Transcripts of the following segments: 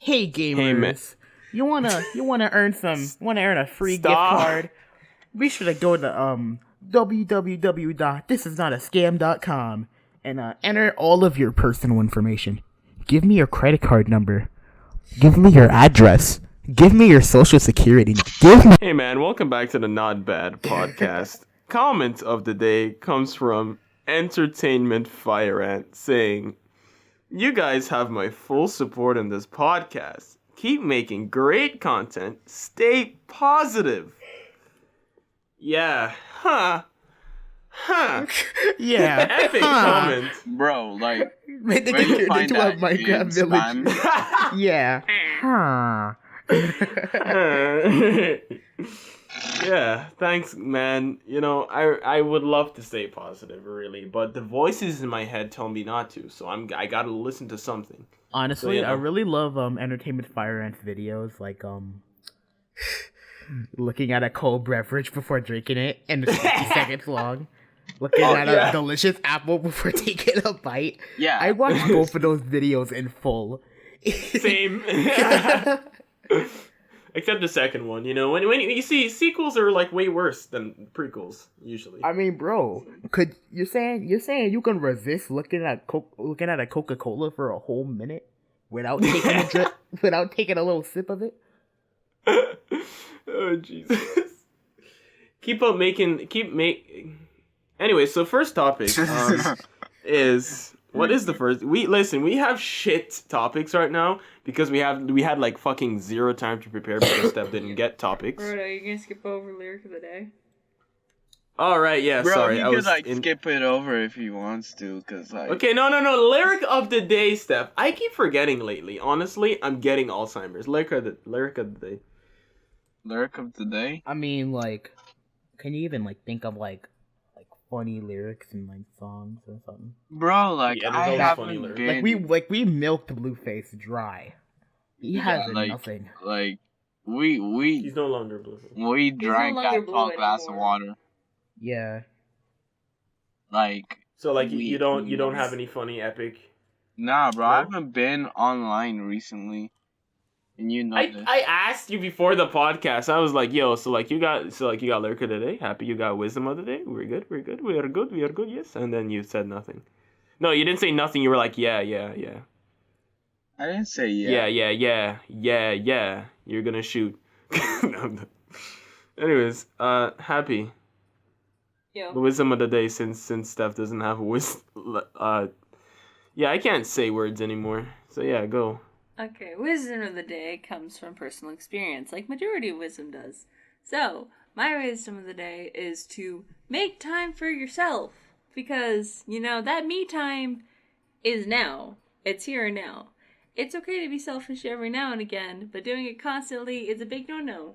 Hey Hey man, gamers, you wanna earn a free gift stop. card? Be sure to go to www.thisisnotascam.com and enter all of your personal information. Give me your credit card number. Give me your address. Give me your social security. Give me. Hey man, welcome back to the Not Bad podcast. Comment of the day comes from Entertainment Fire Ant saying, "You guys have my full support in this podcast. Keep making great content. Stay positive." Yeah, huh. Yeah. Epic Huh. comment. Bro, like, Wait, where you they find do that have Minecraft in Village. spam? Yeah. Huh. Yeah, thanks, man. You know, I would love to stay positive, really, but the voices in my head tell me not to. So I gotta listen to something. Honestly, So, I really love Entertainment Fire Ants videos, like looking at a cold beverage before drinking it, and it's 50 seconds long. Looking at yeah. a delicious apple before taking a bite. Yeah. I watched both of those videos in full. Same. Except the second one, you know, when you see sequels are like way worse than prequels usually. I mean, bro, could you're saying you can resist looking at a Coca-Cola for a whole minute without taking a drip, without taking a little sip of it? Oh Jesus! Keep making. Anyway, so first topic is what is the first? We have shit topics right now because we had like fucking zero time to prepare because Steph didn't get topics. Alright, are you gonna skip over lyric of the day? All right, yeah, Bro, sorry, he I could was skip it over if he wants to, cause like. Okay, no. Lyric of the day, Steph. I keep forgetting lately. Honestly, I'm getting Alzheimer's. Lyric of the day. Lyric of the day. I mean, like, can you even like think of like funny lyrics in like songs or something? Bro, like Yeah, there's I always funny haven't lyrics. been. We milked Blueface dry. He has like- nothing. Like we He's no longer blue. drank longer that blue tall glass of anymore. water. Yeah. Like, So like We- you don't have any funny epic. nah, bro. No? I haven't been online recently, and you know this. I asked you before the podcast. I was like, yo, so you got lyric of the day. Happy you got wisdom of the day. We are good. Yes. And then you said nothing. No, you didn't say nothing. You were like, yeah. I didn't say Yeah. yeah. You're gonna shoot. No. Anyways, happy. Yo. The wisdom of the day, since Steph doesn't have a wisdom. Yeah, I can't say words anymore. So yeah, go. Okay, wisdom of the day comes from personal experience, like majority of wisdom does. So, my wisdom of the day is to make time for yourself. Because, you know, that me time is now. It's here and now. It's okay to be selfish every now and again, but doing it constantly is a big no-no.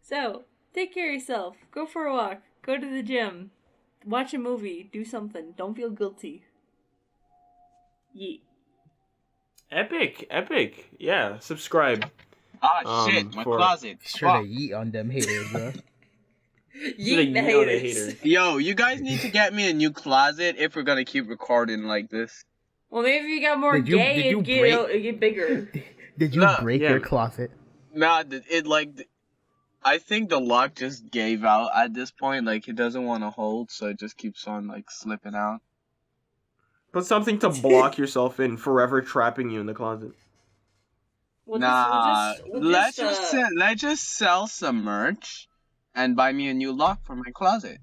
So, take care of yourself. Go for a walk. Go to the gym. Watch a movie. Do something. Don't feel guilty. Yeet. Epic. Yeah, subscribe. Ah, shit, my for- closet. Sure Fuck. to yeet on them haters, bro. Yeet the yeet on the haters. haters. Yo, you guys need to get me a new closet if we're gonna keep recording like this. Well, maybe if you got more Did you- gay, did you it'd get bigger. Did you Nah, break yeah. your closet? Nah, I think the lock just gave out at this point. Like, it doesn't want to hold, so it just keeps on, like, slipping out. Put something to block yourself in, forever trapping you in the closet. We'll let's just sell some merch and buy me a new lock for my closet.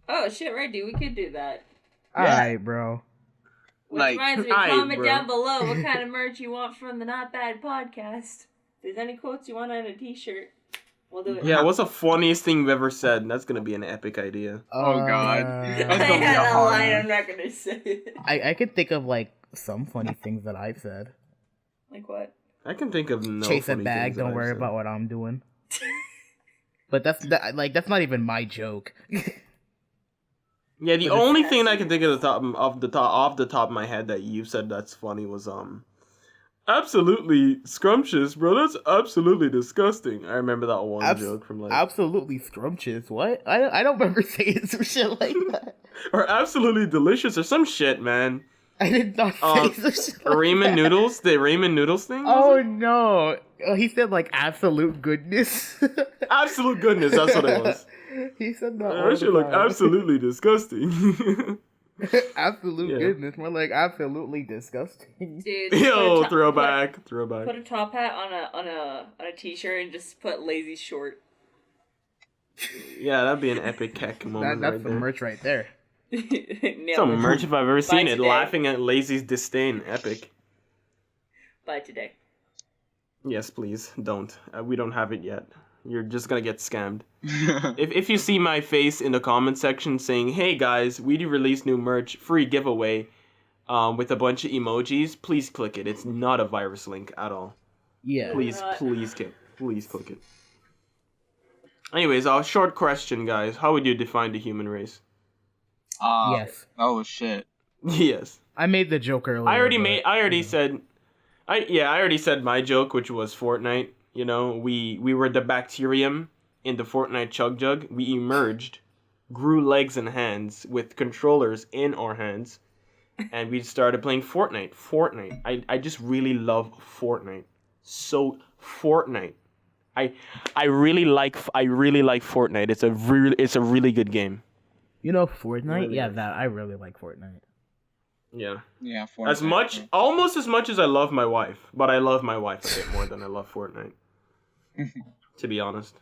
Oh shit, right, dude. We could do that. Yeah. Alright, bro. Which Like, reminds me, aight, comment bro. down below what kind of merch you want from the Not Bad podcast. If there's any quotes you want on a t-shirt, we'll do it. Yeah, what's the funniest thing you've ever said? That's gonna be an epic idea. Oh, God. I That's gonna be had a hard. line, I'm not gonna say it. I could think of like some funny things that I've said. Like what? I can think of no Chase a funny bag, things that don't I've worry said. about what I'm doing. But that's not even my joke. Yeah, the But it's- only thing I can think of off the top of my head that you said that's funny was absolutely scrumptious, bro. That's absolutely disgusting. I remember that one joke from like Absolutely scrumptious. What? I don't remember saying some shit like that. or absolutely delicious or some shit, man. I did not say some shit like ramen that. noodles? The ramen noodles thing? was Oh it? no! He said like absolute goodness. Absolute goodness, that's what it was. He said that. all That shit the looked time. absolutely disgusting. Absolute Yeah. goodness, more like absolutely disgusting. Dude, just Yo, put throwback. Put a top hat on a t-shirt and just put lazy short. Yeah, that'd be an epic keck moment That's right the there. merch right there. Some merch if I've ever seen it. today. Laughing at Lazy's disdain. Epic. By today. Yes, please. Don't. We don't have it yet. You're just gonna get scammed. If you see my face in the comment section saying, "Hey guys, we do release new merch, free giveaway, with a bunch of emojis," please click it. It's not a virus link at all. Yeah. Please not. please click it. Anyways, a short question, guys. How would you define the human race? Yes. Oh shit. Yes. I made the joke earlier. I already but- I already said my joke, which was Fortnite. You know, we were the bacterium in the Fortnite chug jug. We emerged, grew legs and hands with controllers in our hands, and we started playing Fortnite. I just really love Fortnite. So Fortnite. I really like Fortnite. It's a really good game. You know Fortnite? Really Yeah, is. that I really like Fortnite. Yeah. Yeah. Almost as much as I love my wife, but I love my wife a bit more than I love Fortnite. To be honest.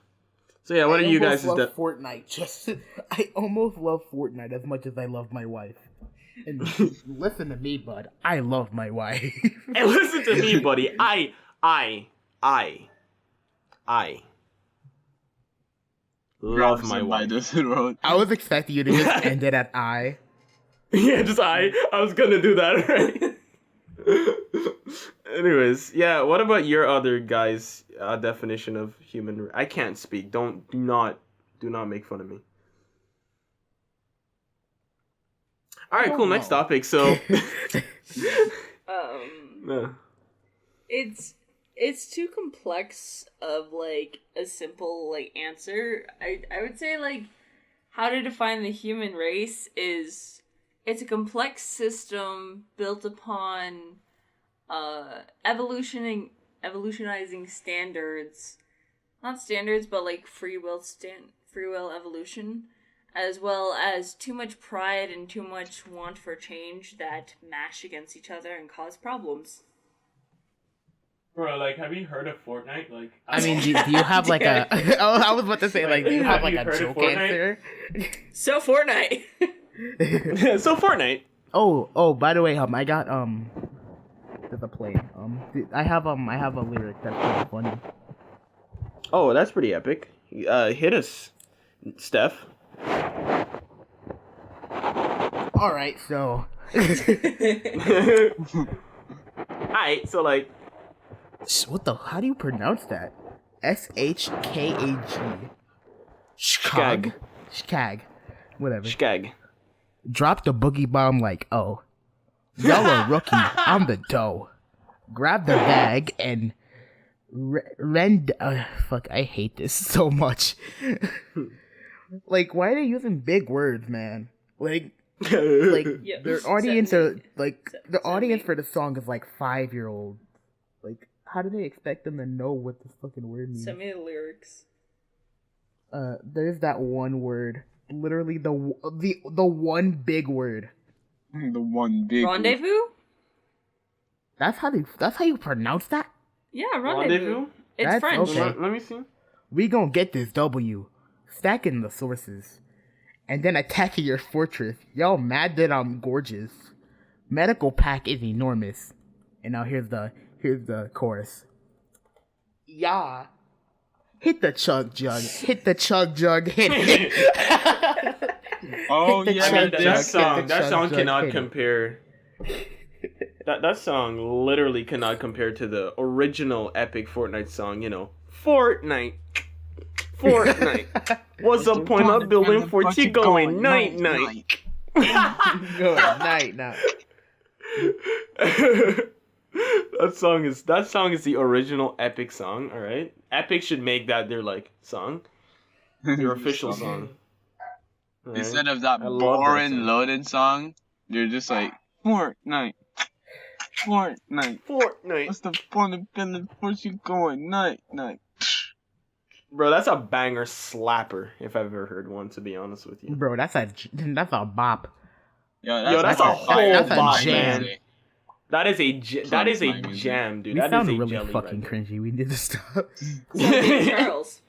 So yeah, what are you guys' love Fortnite? I almost love Fortnite as much as I love my wife. And listen to me, bud. I love my wife. Hey, listen to me, buddy. I love my wife. I was expecting you to just end it at I. Yeah, just I was gonna do that, right? Anyways, yeah, what about your other guys' definition of human? I can't speak. Do not make fun of me. All right, cool. Next know. topic. So, yeah. It's too complex of like a simple like answer. I would say like how to define the human race is it's a complex system built upon evolutionizing standards. Not standards, but like free will evolution, as well as too much pride and too much want for change that mash against each other and cause problems. Bro, like, have you heard of Fortnite? Like, I mean, do you have like a? Oh, I was about to say like, do you have like Have you a heard of joke Fortnite? answer? So Fortnite. So Fortnite. Oh, by the way, I got there's a play. I have a lyric that's pretty funny. Oh, that's pretty epic. Hit us, Steph. All right, so Alright, so like, what the? How do you pronounce that? SHKAG. Shkag. Shkag. Whatever. Shkag. Drop the boogie bomb like, oh. Y'all a rookie. I'm the dough. Grab the bag and fuck, I hate this so much. Like, why are they using big words, man? Like, Yeah, their audience are, like, the audience for the song is like 5-year-old. Like, how do they expect them to know what this fucking word means? Send me the lyrics. There's that one word. Literally the one big word. The one big Rendezvous? That's how you pronounce that? Yeah, rendezvous. It's That's French. okay. Let me see. We gonna get this W. Stacking the sources. And then attacking your fortress. Y'all mad that I'm gorgeous. Medical pack is enormous. And now here's the chorus. Yeah. Hit the chug jug. Hit the chug jug. Hit it. Oh Hit the yeah, chug That jug, song, hit the that chug song jug, cannot hit it. compare. That song literally cannot compare to the original epic Fortnite song. You know, Fortnite. What's the point of building fort? You going night night. Good night now. That song is the original epic song. All right, Epic should make that their like song, their official song. All right? Instead of that I love that boring song. loading song, they're just like Fortnite. Fortnite. What's the point of feeling force you going night? Bro, that's a banger slapper if I've ever heard one, to be honest with you. Bro, that's a bop. Yo, That's a whole bop, jam. man. That is a my music. jam, dude. We That sound is a really jelly fucking right there. cringy. We need to stop. James Charles.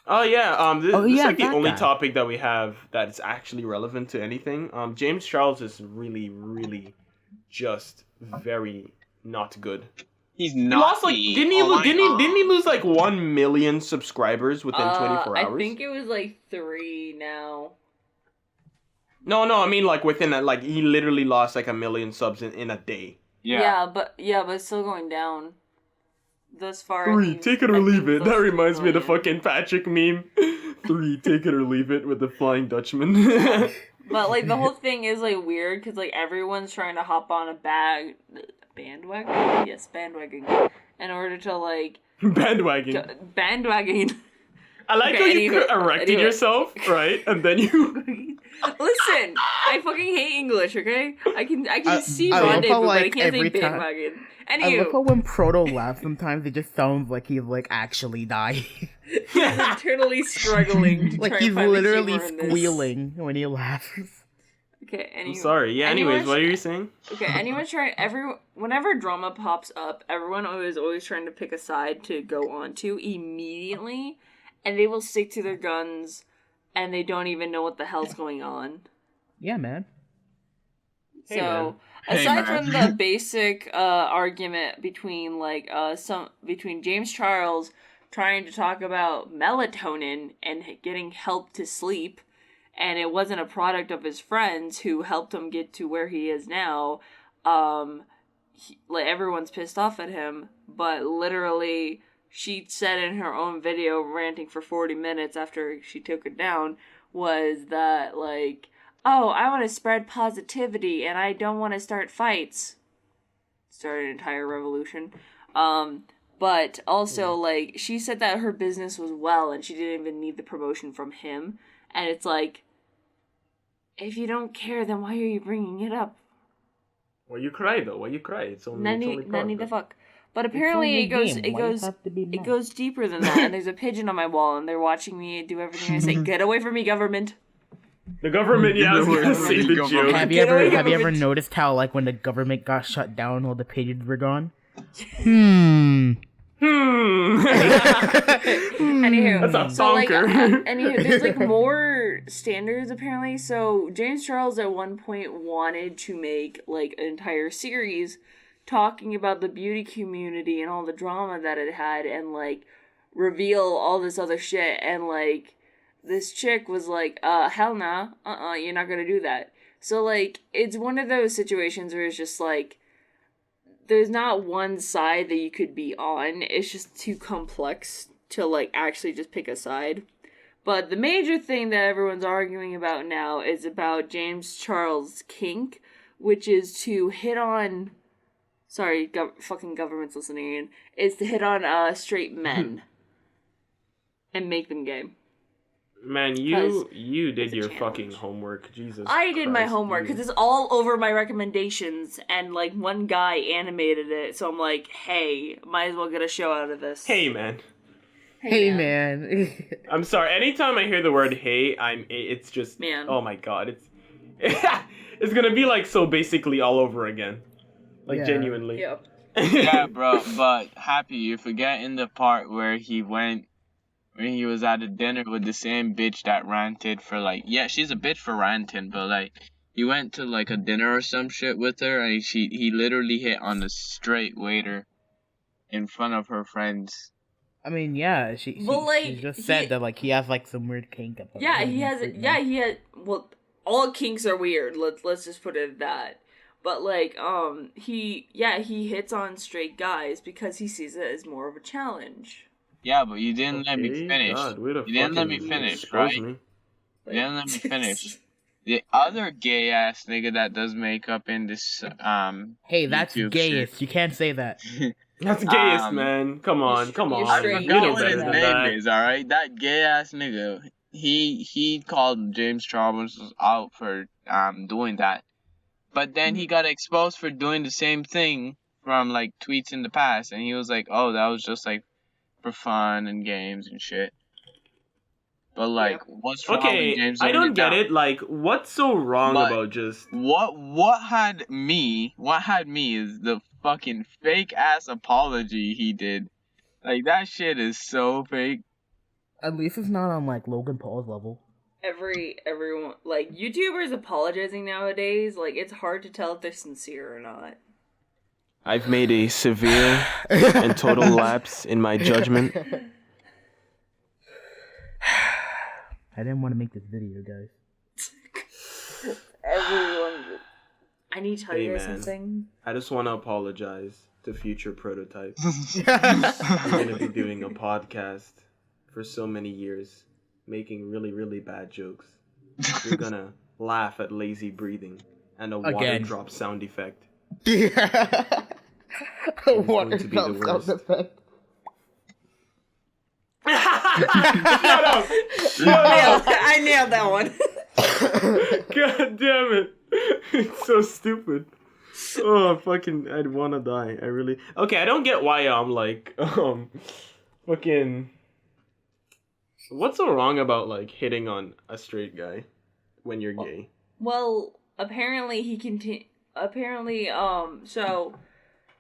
Oh yeah, this is yeah, like the that only guy. topic that we have that is actually relevant to anything. James Charles is really, really just very not good. He's He not. lost like didn't he lose like 1 million subscribers within 24 hours? I think it was like 3 now. No, I mean like within like he literally lost like 1 million subs in a day. Yeah. but it's still going down. Thus far. 3, take it or leave it. That reminds me of the fucking Patrick meme. 3, take it or leave it with the Flying Dutchman. But like the whole thing is like weird because like everyone's trying to hop on a bandwagon. Yes, bandwagon. In order to like Bandwagon. bandwagon. I like how you erected yourself, right? And then you. Listen, I fucking hate English. Okay, I can see I love rendezvous, how, but I like, can't say every time- bandwagon. I love how Anywho, when Proto laughs, sometimes it just sounds like he's like actually dying. he's internally struggling. To Like try he's and find the literally humor in this. squealing when he laughs. Okay, I'm anyway. sorry. Yeah. Anyways, what are you saying? Okay, whenever drama pops up, everyone is always trying to pick a side to go on to immediately, and they will stick to their guns, and they don't even know what the hell's going on. Yeah, man. Hey, So, man. aside Hey, man. from the basic argument between between James Charles trying to talk about melatonin and getting help to sleep, and it wasn't a product of his friends who helped him get to where he is now, like everyone's pissed off at him, but literally she said in her own video ranting for 40 minutes after she took it down was that like, oh, I want to spread positivity and I don't want to start fights. Start an entire revolution. But also, like, she said that her business was well and she didn't even need the promotion from him. And it's like, if you don't care, then why are you bringing it up? Well, you cry though. Why you cry? It's only. Nani the fuck. But apparently it goes deeper than that. And there's a pigeon on my wall and they're watching me do everything I say. Get away from me, government. The government, yeah, I was gonna say the joke. Have you ever noticed how like when the government got shut down, all the pigeons were gone? Anywho, That's a so like, bonker. anywho, there's like more standards apparently. So James Charles at one point wanted to make like an entire series talking about the beauty community and all the drama that it had, and like reveal all this other shit. And like this chick was like, hell nah, you're not gonna do that. So like it's one of those situations where it's just like, there's not one side that you could be on. It's just too complex to, like, actually just pick a side. But the major thing that everyone's arguing about now is about James Charles' kink, which is to hit on... Sorry, fucking government's listening in. Is to hit on straight men. And make them gay. Man, you did your challenge. fucking homework. Jesus I did my Christ, homework you. because it's all over my recommendations, and like one guy animated it, so I'm like, hey, might as well get a show out of this. Hey, man. Hey, man. I'm sorry. Anytime I hear the word "hey," it's just Man. Oh my god, it's it's gonna be like so basically all over again, like Yeah. genuinely. Yeah. Yeah, bro, but Happy, you're forgetting the part where he was at a dinner with the same bitch that ranted for like, yeah, she's a bitch for ranting, but like, he went to like a dinner or some shit with her, and he literally hit on a straight waiter in front of her friends. I mean, yeah, she just said that like he has like some weird kink about Yeah, him he has. freaking Yeah, out. he had. Well, all kinks are weird. Let's just put it at that. But like, he hits on straight guys because he sees it as more of a challenge. Yeah, but you didn't let me Okay, finish. God, way to You didn't let me fucking finish, expose right? me. You didn't let me finish. The other gay ass nigga that does makeup in this Hey, that's YouTube gayest. You can't say that. That's gayest, man. Come on, come you're on. I straight. You forgot know what better his than name that. is, alright? That gay ass nigga. He called James Charles out for doing that. But then he got exposed for doing the same thing from like tweets in the past, and he was like, "Oh, that was just like for fun and games and shit." But like, what's wrong with Okay, James? I laying don't get down? it. Like, what's so wrong But about just... what had me is the fucking fake ass apology he did. Like that shit is so fake. At least it's not on like Logan Paul's level. Everyone like YouTubers apologizing nowadays, like it's hard to tell if they're sincere or not. I've made a severe and total lapse in my judgment. I didn't want to make this video, guys. Everyone. I need to tell Hey, you guys man. something. I just want to apologize to future prototypes. I'm going to be doing a podcast for so many years, making really, really bad jokes. You're going to laugh at lazy breathing and a water Again. drop sound effect. Yeah. going to be the worst. I nailed that one. God damn it. It's so stupid. Oh, I'd wanna die. I really... Okay, I don't get why I'm like, fucking... What's so wrong about, like, hitting on a straight guy when you're gay? Well, apparently so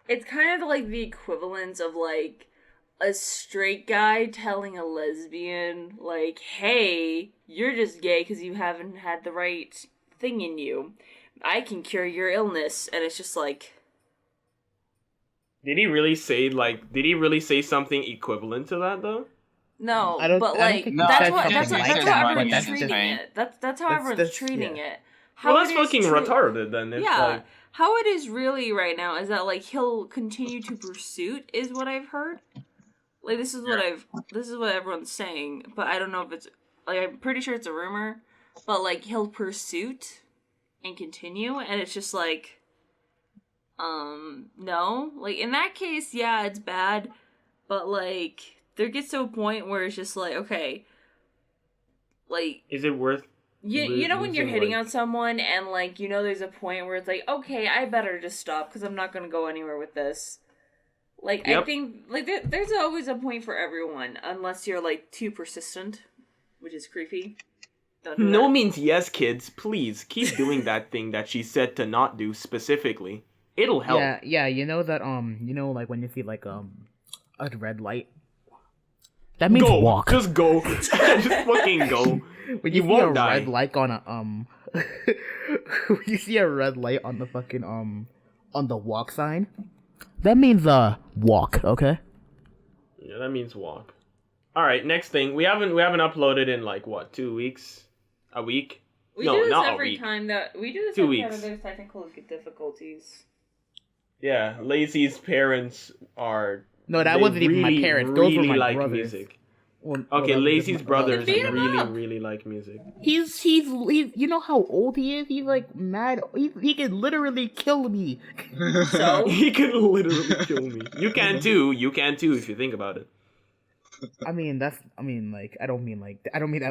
it's kind of like the equivalent of like a straight guy telling a lesbian like, "Hey, you're just gay because you haven't had the right thing in you. I can cure your illness," and it's just like. Did he really say something equivalent to that, though? No, I don't- but I don't like think No, that's I what think that's, he what, said that's that, how but everyone's that's treating fine. it. That's how everyone's that's- treating yeah. it. How Well, that's it is fucking retarded then. If, Yeah, like... how it is really right now is that like he'll continue to pursue is what I've heard. Like this is what everyone's saying, but I don't know if it's like I'm pretty sure it's a rumor, but like he'll pursuit and continue, and it's just like, no, like in that case, yeah, it's bad, but like there gets to a point where it's just like, okay, like Is it worth... you know when you're losing, hitting like- on someone and like you know there's a point where it's like, okay, I better just stop because I'm not gonna go anywhere with this. Like I Yep. think like there's always a point for everyone unless you're like too persistent, which is creepy. Don't do No that. means yes, kids. Please keep doing that thing that she said to not do specifically. It'll help. Yeah, you know that like when you see like a red light, that means Go. walk. Just go. Just fucking go. When You see won't a die. red light on a when you see a red light on the fucking on the walk sign, that means walk, okay? Yeah, that means walk. All right, next thing. We haven't uploaded in like what, 2 weeks? A week? We No, do this not a every week. time that we do this 2 every time weeks. that there's technical difficulties. Yeah, Lazy's parents are... No, that they wasn't even my really, parents. Those were really my like brothers. music. Well, Okay, that was Lazy's my brothers Beat 'em really, up. really like music. He's you know how old he is? He's like mad. He can literally kill me. So He can literally kill me. You can too if you think about it. I mean that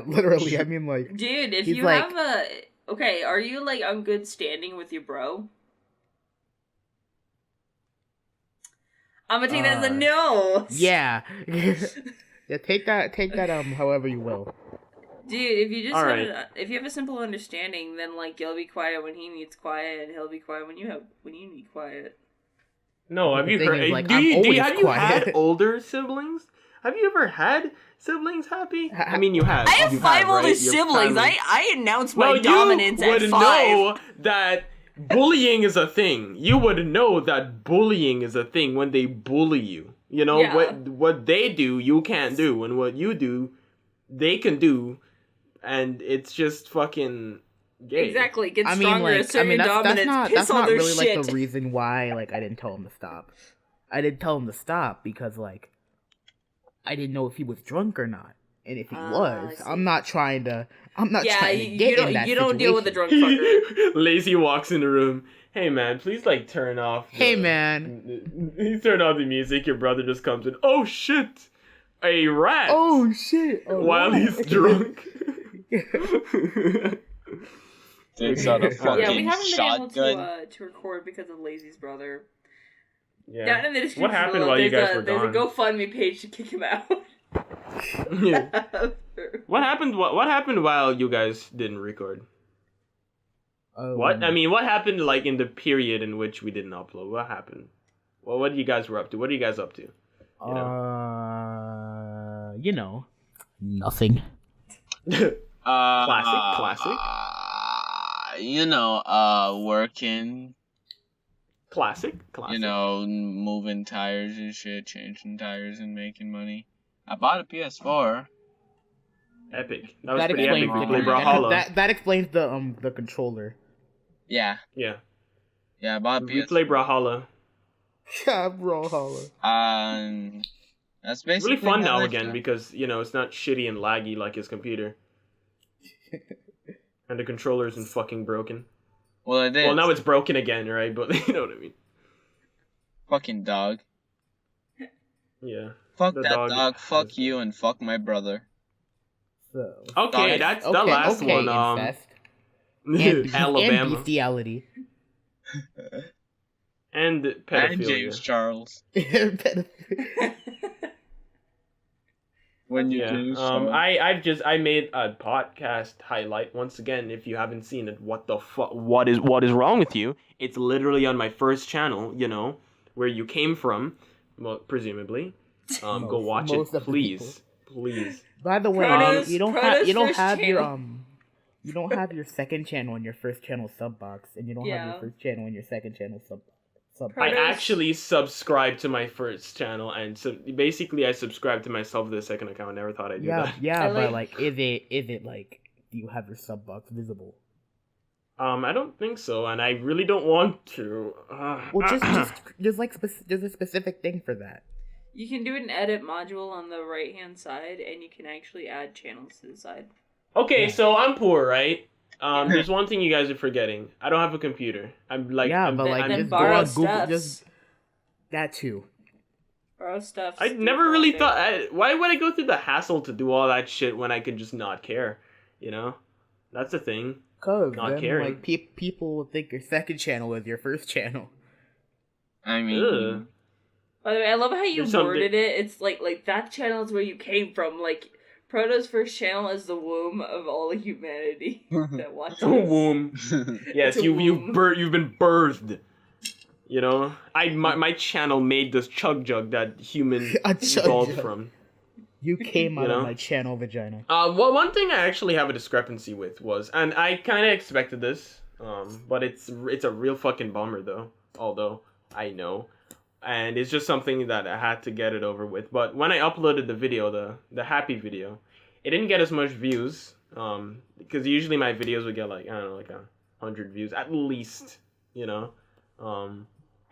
literally. I mean like dude, if He's you like- have a okay, are you like on good standing with your bro? I'm gonna take that as a no. yeah. Yeah, take that however you will. Dude, if you just All have right. if you have a simple understanding, then like you'll be quiet when he needs quiet, and he'll be quiet when you need quiet. No, have The you thing heard? is, like, do I'm you, always have you quiet. had older siblings? Have you ever had siblings, Happy? I mean, you have. I have You 5 older right? Your siblings. family- I announced my Well, dominance you at would 5. know that bullying is a thing. You would know that bullying is a thing when they bully you. You know, Yeah. what they do, you can't do, and what you do, they can do, and it's just fucking gay. Exactly, get I mean, stronger, like, assert your that's dominance, not piss that's all not their really shit. like the reason why like I didn't tell him to stop. I didn't tell him to stop because like I didn't know if he was drunk or not, and if he I was, see. I'm not trying to Yeah, get you in that don't deal with a situation. drunk fucker. Lazy walks in the room. Hey man, please like turn off. Hey, man. He turned off the music. Your brother just comes in. Oh shit, a rat. Oh shit! While he's drunk. Takes out a fucking Yeah, we haven't been shotgun. able to record because of Lazy's brother. Yeah. Down in the description What happened below, while you there's guys a, were there's gone? a GoFundMe page to kick him out. Yeah. What happened? What happened while you guys didn't record? What? I mean, what happened like in the period in which we didn't upload? What happened? Well, what you guys were up to? What are you guys up to? You know, nothing. Classic. Working. Classic. Moving tires and shit, changing tires and making money. I bought a PS4. Epic. That was That pretty explains epic. We it. played Brawlhalla. That explains the controller. Yeah. Yeah. Yeah, I bought a We PS4. played Brawlhalla. Yeah, Brawlhalla. That's It's basically really fun my now life again because it's not shitty and laggy like his computer. And the controller isn't fucking broken. Well, it is. Well, now it's broken again, right? But you know what I mean. Fucking dog. Yeah. Fuck The that dog dog. Fuck has- you and fuck my brother. So. Okay, that's the last one. Incest. And Alabama And bestiality. and And pedophilia. James Charles. When you do so. I made a podcast highlight once again. If you haven't seen it, what the fuck? What is wrong with you? It's literally on my first channel. Where you came from, well, presumably. Go watch it, most of the please. By the way, Proto's- you don't Proto's have first your channel. you don't have your second channel in your first channel sub box, and you don't have Yeah. your first channel in your second channel sub box. I Proto's- actually subscribed to my first channel, and so basically I subscribed to myself to the second account. I never thought I'd do that. Yeah, I but like- is it like, do you have your sub box visible? I don't think so, and I really don't want to. Well, there's there's a specific thing for that. You can do an edit module on the right hand side, and you can actually add channels to the side. Okay, Yeah. so I'm poor, right? There's one thing you guys are forgetting. I don't have a computer. I'm like, Yeah, I'm, but like I'm- then just go borrow on Google. stuffs. Just that too. Borrow stuff. I never really thought. Why would I go through the hassle to do all that shit when I could just not care? That's the thing. Cause Not then caring. like people will think your second channel is your first channel. I mean, Ugh. By the way, I love how you There's something- worded it. It's like that channel is where you came from. Like Proto's first channel is the womb of all humanity that watches. Womb. Yes, It's a womb. you've been birthed. My channel made this chug jug that human A chug evolved jug. from. You came out know? of my channel vagina. Well, one thing I actually have a discrepancy with was, and I kind of expected this, but it's a real fucking bummer though. Although I know, and it's just something that I had to get it over with. But when I uploaded the video, the happy video, it didn't get as much views. Because usually my videos would get like 100 views at least.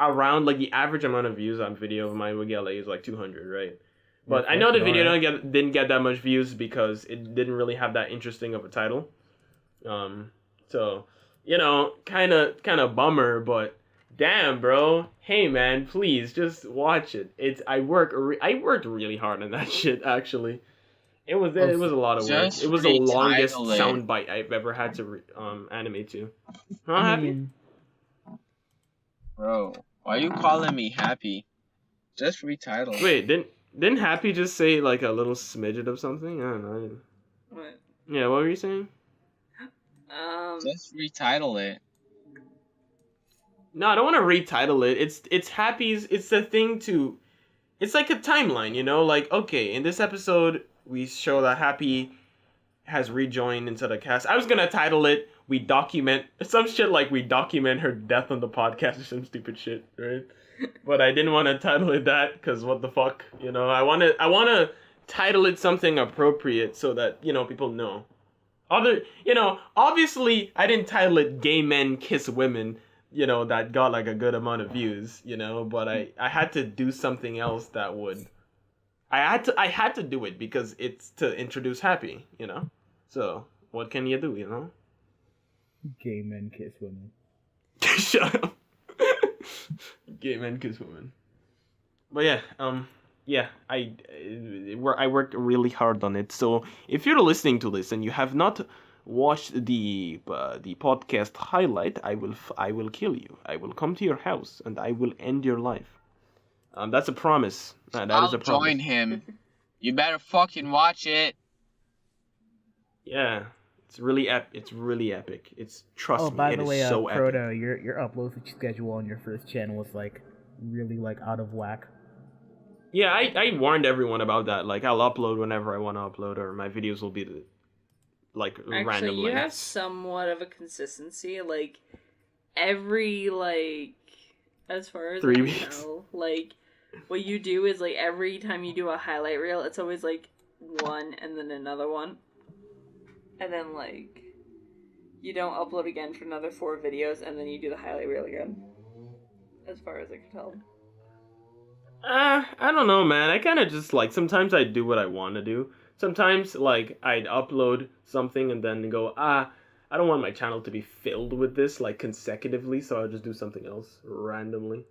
Around like the average amount of views on video of mine would get is like 200, right? But I know the video didn't get that much views because it didn't really have that interesting of a title. So kind of bummer, but damn, bro. Hey, man, please just watch it. I worked really hard on that shit. Actually, it was a lot of work. Just It was the longest retitle it. soundbite I've ever had to animate to. Huh, I Happy? mean, bro, why you calling me happy? Just retitle. Wait, didn't Happy just say like a little smidget of something? I don't know. What? Yeah, what were you saying? Just retitle it. No, I don't want to retitle it. It's Happy's. It's the thing to. It's like a timeline, Like, okay, in this episode, we show that Happy has rejoined into the cast. I was gonna title it "We Document" some shit like "We Document Her Death on the Podcast" or some stupid shit, right? But I didn't want to title it that because what the fuck, I want to title it something appropriate so that people know. Obviously, I didn't title it "Gay Men Kiss Women." That got like a good amount of views, but I had to do something else that would. I had to do it because it's to introduce Happy, So what can you do, gay men kiss women. Shut up. Gay men kiss women. But yeah, I worked really hard on it. So if you're listening to this and you have not watch the podcast highlight, I will kill you. I will come to your house and I will end your life. That's a promise. That is I'll a promise. join him. You better fucking watch it. Yeah, it's really epic. It's trust Oh, me, by it the is way, so epic. Proto, your upload schedule on your first channel was like really like out of whack. Yeah, I warned everyone about that. Like, I'll upload whenever I want to upload, or my videos will be random Actually, you have lengths. somewhat of a consistency. Like every as far as 3 I can weeks. tell, like what you do is like every time you do a highlight reel, it's always like one and then another one, and then like you don't upload again for another 4 videos, and then you do the highlight reel again. As far as I can tell. I don't know, man. I kind of just like sometimes I do what I want to do. Sometimes like I'd upload something and then go, I don't want my channel to be filled with this like consecutively, so I'll just do something else randomly.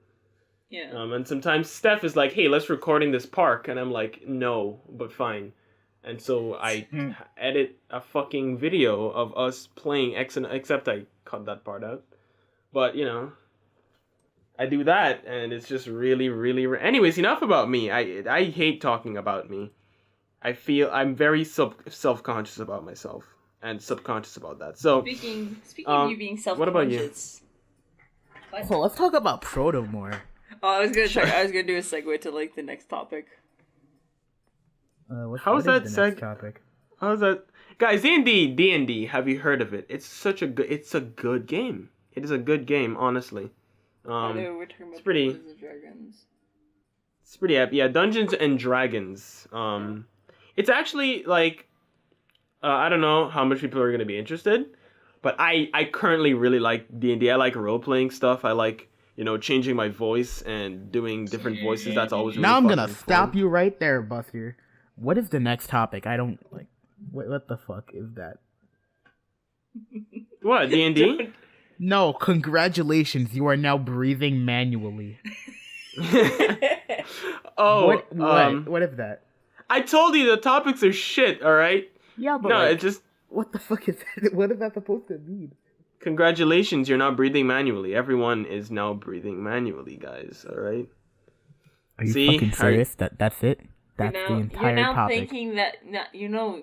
Yeah. And sometimes Steph is like, hey, let's record in this park, and I'm like, no, but fine. And so I edit a fucking video of us playing except I cut that part out. But you know, I do that, and it's just really. Anyways, enough about me. I hate talking about me. I feel I'm very self-conscious about myself and subconscious about that. So Speaking of you being self-conscious. what about you? What? So let's talk about Proto more. Oh, I was gonna do a segue to like the next topic. How's that the next topic? How's that, guys? D&D. Have you heard of it? It's a good game. It is a good game, honestly. I know we're talking about it's pretty. Dungeons and Dragons. It's pretty epic. Yeah, Dungeons and Dragons. It's actually like, I don't know how much people are gonna be interested, but I currently really like D&D. I like role playing stuff. I like changing my voice and doing different voices. That's always really Now I'm gonna fucking stop fun. you right there, Buster. What is the next topic? I don't like. What the fuck is that? What, D&D? No, congratulations. You are now breathing manually. Oh, What is that? I told you the topics are shit. All right. Yeah, but No, like, it's just what the fuck is that? What is that supposed to mean? congratulations. You're not breathing manually. Everyone is now breathing manually, guys. All right. Are you See? fucking serious? That's it? That's you're the now, entire you're now topic. thinking that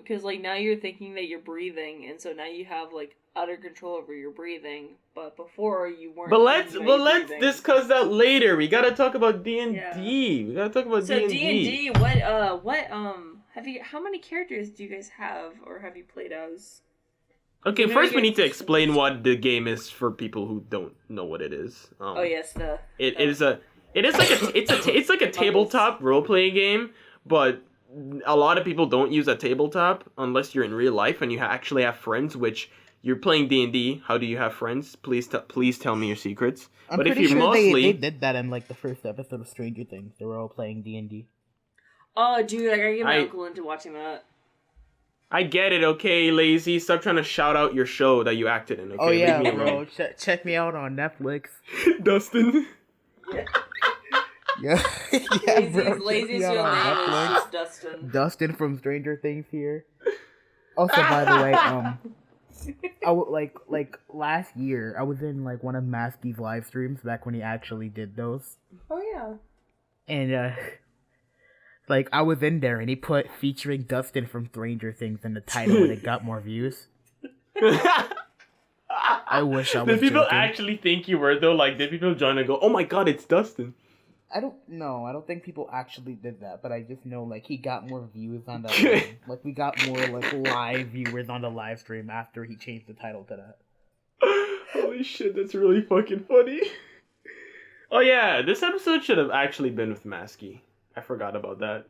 because like now you're thinking that you're breathing, and so now you have like utter control over your breathing. But before you weren't. But let's thinking about your let's breathing. discuss that later. We gotta talk about D&D. Yeah. We gotta talk about So D&D. D&D, what have you? How many characters do you guys have, or have you played as? Okay, You know, first we you need to get- explain what the game is for people who don't know what it is. Oh yes, It is like a tabletop role playing game, but a lot of people don't use a tabletop unless you're in real life and you actually have friends. Which you're playing D&D. How do you have friends? Please tell me your secrets. I'm But if pretty you're sure mostly they did that in like the first episode of Stranger Things. They were all playing D&D. Oh, dude, I gotta get my I- uncle into watching that. I get it, okay, lazy. Stop trying to shout out your show that you acted in. Okay, Oh yeah, leave me bro. alone. Check me out on Netflix. Dustin. Yeah, yeah, bro. Lazy's Check me real out name on is Netflix. just Dustin. Dustin from Stranger Things here. Also, by the way, like last year, I was in like one of Maskey's live streams back when he actually did those, Oh yeah. and like I was in there, and he put featuring Dustin from Stranger Things in the title, and it got more views. I wish I was. Did people joking. actually think you were though? Like, did people join and go, "Oh my god, it's Dustin"? I don't know. I don't think people actually did that, but I just know like he got more views on the like we got more like live viewers on the live stream after he changed the title to that. Holy shit, that's really fucking funny. Oh yeah, this episode should have actually been with Maskey. I forgot about that.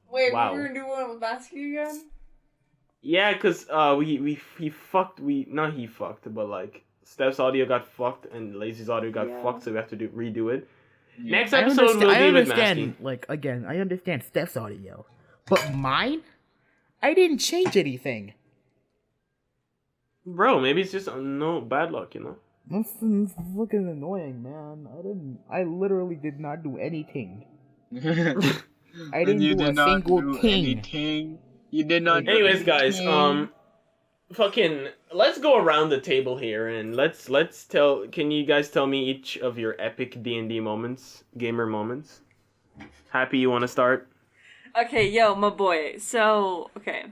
Wait, wow. we were gonna do one with Basky again? Yeah, cause not he fucked, but like Steph's audio got fucked and Lazy's audio got fucked, so we have to redo it. Next episode will be with Maskey. Like again, I understand Steph's audio, but mine, I didn't change anything. Bro, maybe it's just no bad luck, you know. This is fucking annoying, man. I literally did not do anything. I didn't You do a did not single do thing. anything. You did not. do Anyways, guys, anything. fucking let's go around the table here and let's tell. Can you guys tell me each of your epic D&D moments, gamer moments? Happy, you want to start? Okay, yo, my boy. So, okay.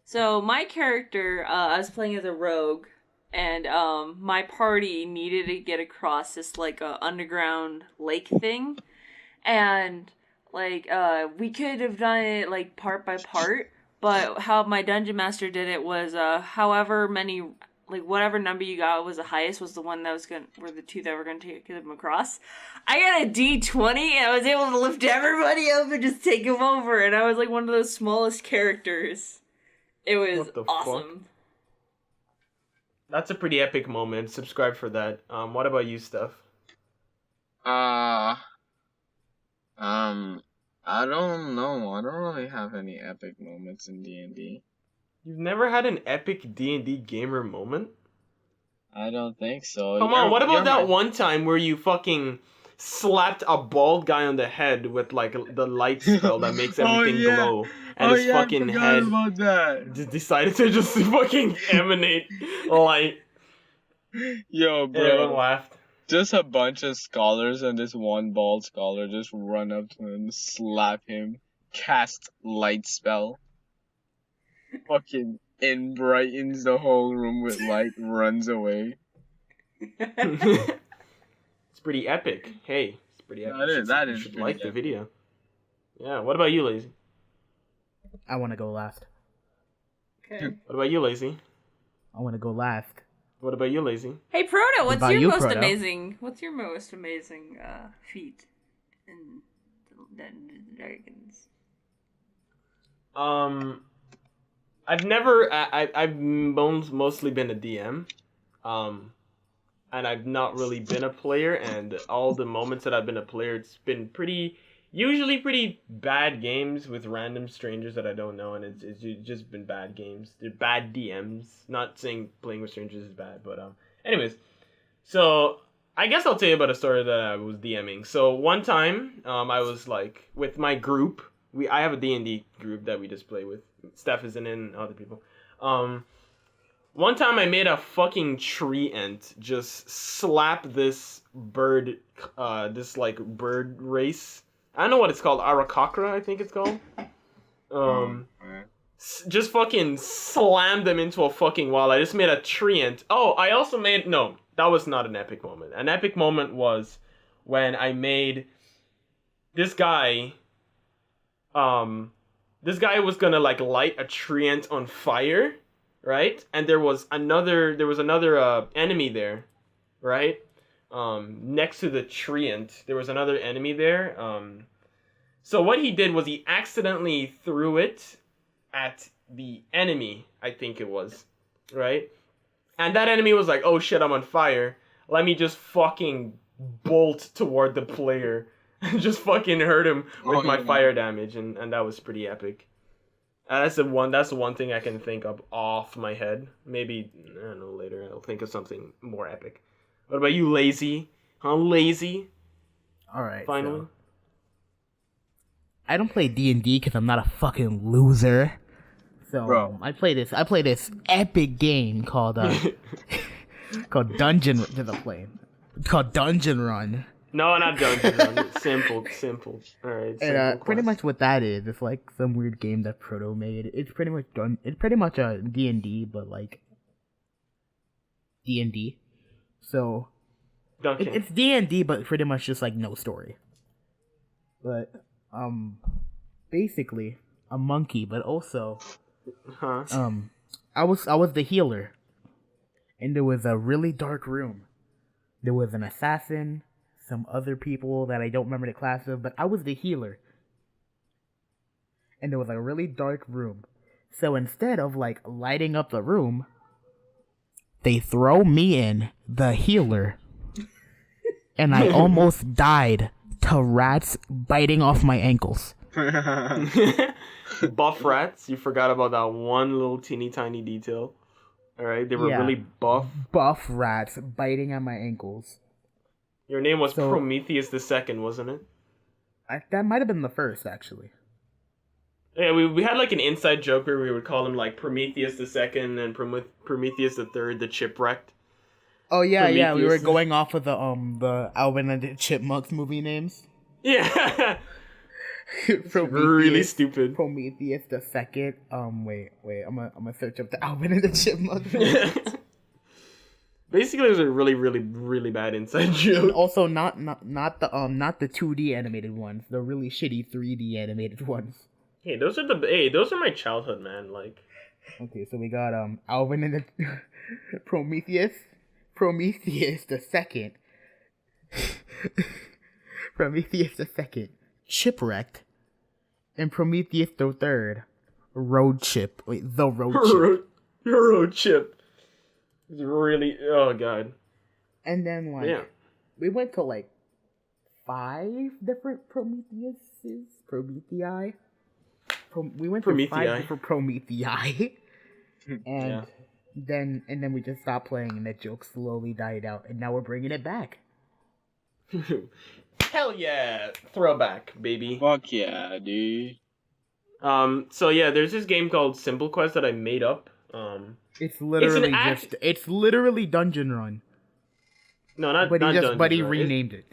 So, my character, I was playing as a rogue, and, my party needed to get across this, like, underground lake thing, and, like, we could have done it, like, part by part, but how my dungeon master did it was, however many, like, whatever number you got was the highest was the one that were the two that were gonna take them across. I got a D20 and I was able to lift everybody up and just take them over, and I was like one of those smallest characters. It was What the awesome. fuck? That's a pretty epic moment. Subscribe for that. What about you, Steph? I don't know. I don't really have any epic moments in D&D. You've never had an epic D&D gamer moment? I don't think so. Come on, what about that one time where you fucking slapped a bald guy on the head with like the light spell that makes everything glow, and his fucking head about that. decided to just fucking emanate light. Yo, bro. Everyone laughed. Just a bunch of scholars and this one bald scholar just run up to him, slap him, cast light spell. Fucking brightens the whole room with light, runs away. It's pretty epic. Hey, it's pretty epic. That You is should pretty like the epic. video. Yeah, what about you, Lazy? I want to go last. Okay. What about you, Lazy? I want to go last. What about you, Lazy? Hey, Proto, what's about your you, most Proto? amazing? What's your most amazing feat in Dungeons and Dragons? I've never. I've mostly been a DM, and I've not really been a player. And all the moments that I've been a player, it's been usually pretty bad games with random strangers that I don't know, and it's just been bad games. They're bad DMs. Not saying playing with strangers is bad, but anyways, so I guess I'll tell you about a story that I was DMing. So one time, I was like with my group. I have a D&D group that we just play with. Steph isn't in, other people. One time I made a fucking tree ant just slap this bird, this like bird race. I don't know what it's called. Arakakra, I think it's called. Just fucking slammed them into a fucking wall. I just made a tree ant. Oh, I also made, no, that was not an epic moment. An epic moment was when I made this guy, this guy was gonna like light a tree ant on fire, right? And there was another enemy there, right? Next to the tree ant, there was another enemy there. So what he did was he accidentally threw it at the enemy, I think it was, right? And that enemy was like, oh shit, I'm on fire. Let me just fucking bolt toward the player. And just fucking hurt him with my fire damage, and that was pretty epic. That's the one thing I can think of off my head. Maybe, I don't know, later I'll think of something more epic. What about you, Lazy? Huh, Lazy? Alright, Finally? so I don't play D&D because I'm not a fucking loser. So Bro. I play this epic game called called Dungeon It's called Dungeon Run. No, not Dungeon Run. It's simple. Alright, And pretty much what that is, it's like some weird game that Proto made. It's pretty much a D&D, but like D&D. So Duncan. it's D&D, but pretty much just like no story. But basically a monkey, but also Huh? I was the healer, and there was a really dark room. There was an assassin, some other people that I don't remember the class of, but I was the healer. And there was a really dark room. So instead of like lighting up the room, they throw me in, the healer. And I almost died to rats biting off my ankles. Buff rats. You forgot about that one little teeny tiny detail. Alright, they were Yeah. really buff. Buff rats biting on my ankles. Your name was So- Prometheus II, wasn't it? That might have been the first, actually. Yeah, we had like an inside joke where we would call him like Prometheus the Second and Prometheus the Third, the Chipwrecked. Oh yeah, yeah. We were Prometheus. going off of the Alvin and the Chipmunks movie names. Yeah. Prometheus, really stupid. Prometheus the Second. Wait. I'm gonna search up the Alvin and the Chipmunks. Movie. Basically, it was a really, really, really bad inside And joke. also, not the 2D animated ones. The really shitty 3D animated ones. Hey, those are my childhood, man. Like, Okay, so we got Alvin and the Prometheus the Second, Prometheus the Second, Chipwrecked, and Prometheus the Third, Road Chip. Wait, the Road Chip. Road Chip. It's really, oh god. And then Yeah. we went to like 5 different Prometheuses. Promethei. We went to 5 Promethei. different Promethei. And Yeah. then we just stopped playing, and the joke slowly died out, and now we're bringing it back. Hell yeah, throwback, baby. Fuck yeah, dude. So yeah, there's this game called Simple Quest that I made up. It's literally act- it's literally Dungeon Run, No, not but Dungeon he Run. renamed it.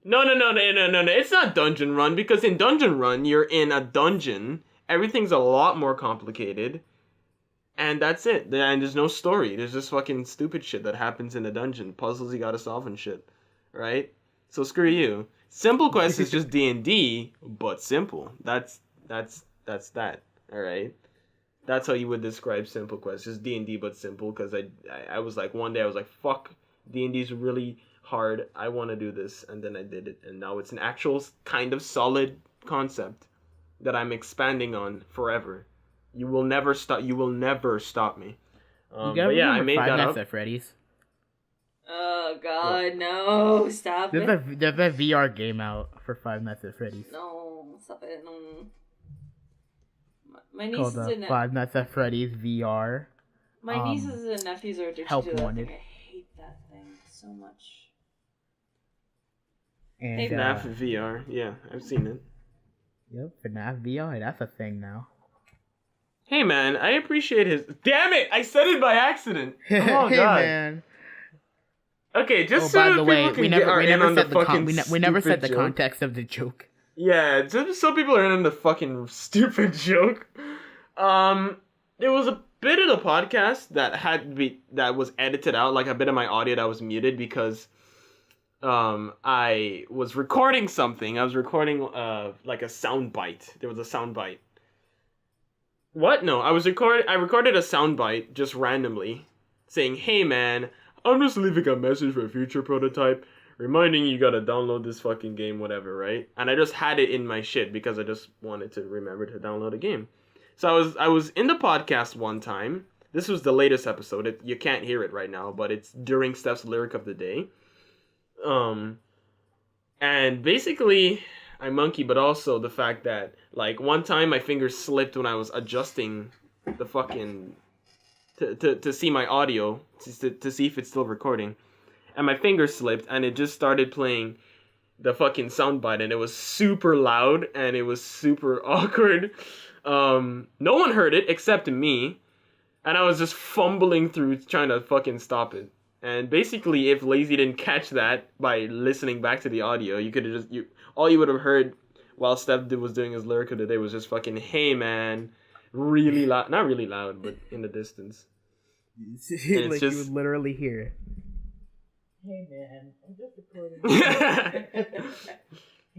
No. It's not Dungeon Run, because in Dungeon Run, you're in a dungeon. Everything's a lot more complicated. And that's it. And there's no story. There's just fucking stupid shit that happens in a dungeon. Puzzles you gotta solve and shit. Right? So screw you. Simple Quest is just D&D, but simple. That's that. Alright? That's how you would describe Simple Quest. Just D&D, but simple. Because I was like, one day I was like, fuck, D&D's really hard. I want to do this. And then I did it. And now it's an actual kind of solid concept that I'm expanding on forever. You will never stop me. But yeah, I made that up. at Freddy's. Oh god, no! Stop it! There's a VR game out for Five Nights at Freddy's. No, stop it! No. My nieces Called and Five Nights at Freddy's VR. my nieces and nephews are addicted Help to that Wanted. thing. I hate that thing so much. And Hey, FNAF VR. Yeah, I've seen it. yep, FNAF VR. That's a thing now. Hey man, I appreciate his. Damn it! I said it by accident. Oh Hey god. man. Okay, just Oh, so by that the people way, can we get never are in on the fucking we never said the joke. context of the joke. Yeah, just so people are in on the fucking stupid joke. There was a bit of the podcast that was edited out, like a bit of my audio that was muted because I was recording something. I was recording like a sound bite. There was a sound bite. What? No, I recorded a sound bite just randomly saying, "Hey man, I'm just leaving a message for a future prototype, reminding you gotta download this fucking game, whatever, right?" And I just had it in my shit because I just wanted to remember to download a game. So I was in the podcast one time. This was the latest episode. You can't hear it right now, but it's during Steph's lyric of the day. And basically, I monkey, but also the fact that like one time my fingers slipped when I was adjusting the fucking to see my audio to see if it's still recording, and my finger slipped and it just started playing the fucking soundbite, and it was super loud and it was super awkward. No one heard it except me, and I was just fumbling through trying to fucking stop it. And basically, if Lazy didn't catch that by listening back to the audio, you could have all you would have heard while Steph was doing his lyric of the day was just fucking, "Hey man," really loud, not really loud, but in the distance. Like just- you would literally hear it. Hey man, I'm just recording.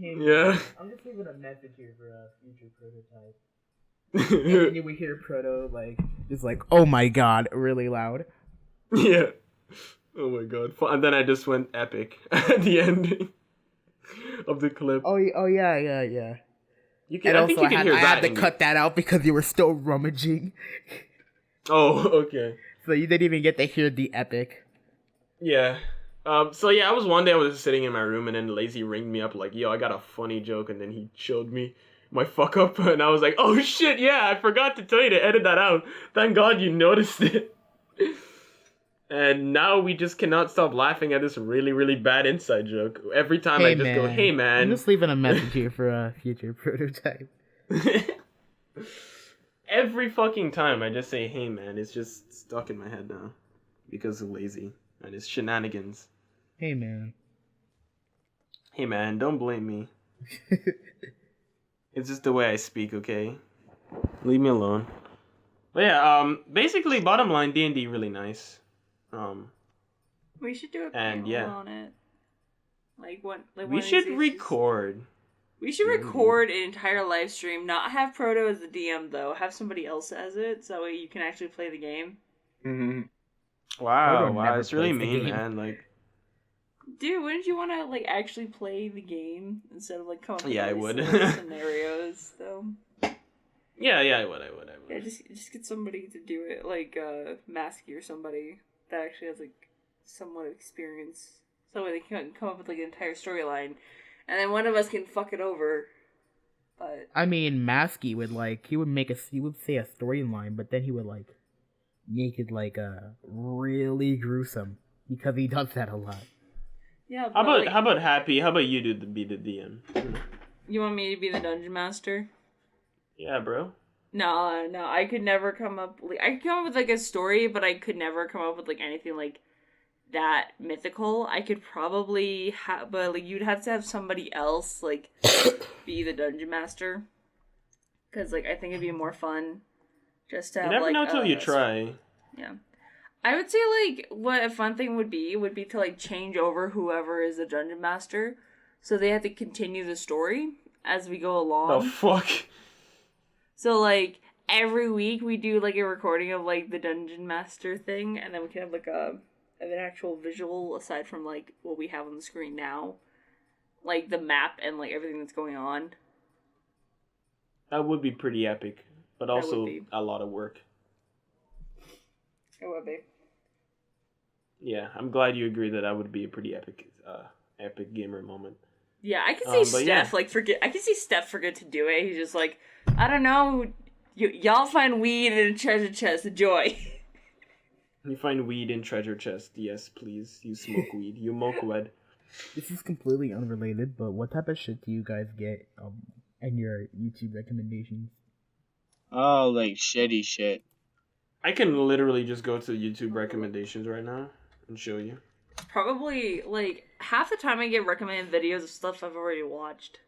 Hey, man, Yeah. I'm just leaving a message here for a future prototype. And then we hear Proto like just like, "Oh my god," really loud. Yeah. Oh my god. And then I just went epic at the ending of the clip. Oh yeah. You And I also, think you can hear I that. had to in- cut that out because you were still rummaging, Oh, okay. so you didn't even get to hear the epic. Yeah. So yeah, I was just sitting in my room, and then Lazy ringed me up like, "Yo, I got a funny joke," and then he showed me my fuck up, and I was like, "Oh shit, yeah, I forgot to tell you to edit that out. Thank God you noticed it." And now we just cannot stop laughing at this really, really bad inside joke. Every time I just go, "Hey man." I'm just leaving a message here for a future prototype. Every fucking time I just say, hey man, it's just stuck in my head now. Because of lazy. And it's shenanigans. Hey man. Hey man, don't blame me. It's just the way I speak, okay? Leave me alone. But yeah, basically, bottom line, D&D really nice. We should do a And, panel yeah. on it. Like what? Like We one of should these days. record. We should D&D. record an entire live stream. Not have Proto as the DM though. Have somebody else as it, so that way you can actually play the game. Wow, Frodo never it's really plays the mean, game. man. Like, Dude, wouldn't you want to like actually play the game instead of like come up with Yeah, I really would. silly scenarios though? yeah, I would. Yeah, just get somebody to do it, like Masky or somebody that actually has like somewhat of experience. So that way they can come up with like an entire storyline, and then one of us can fuck it over. But I mean, Masky would he would say a storyline, but then he would make it really gruesome because he does that a lot. yeah, How but, about Happy? How about you be the DM? you want me to be the dungeon master? Yeah, bro. No, I could never come up. I could come up with like a story, but I could never come up with like anything like that mythical. I could probably have, but like you'd have to have somebody else like be the dungeon master, because like I think it'd be more fun just to You have never like know till you try. Yeah, I would say like what a fun thing would be to like change over whoever is the dungeon master, so they have to continue the story as we go along. The fuck? So, like, every week we do, like, a recording of, like, the Dungeon Master thing, and then we can have, like, an actual visual aside from, like, what we have on the screen now. Like, the map and, like, everything that's going on. That would be pretty epic, but That also would be. a lot of work. It would be. Yeah, I'm glad you agree that would be a pretty epic gamer moment. Yeah, I can see but Steph, yeah. I can see Steph forget to do it. He's just like, I don't know, y'all find weed in a treasure chest, enjoy. You find weed in treasure chest. Yes, please. You smoke weed. You moke wed. This is completely unrelated, but what type of shit do you guys get in your YouTube recommendations? Oh, like shitty shit. I can literally just go to YouTube recommendations right now and show you. Probably, like, half the time I get recommended videos of stuff I've already watched.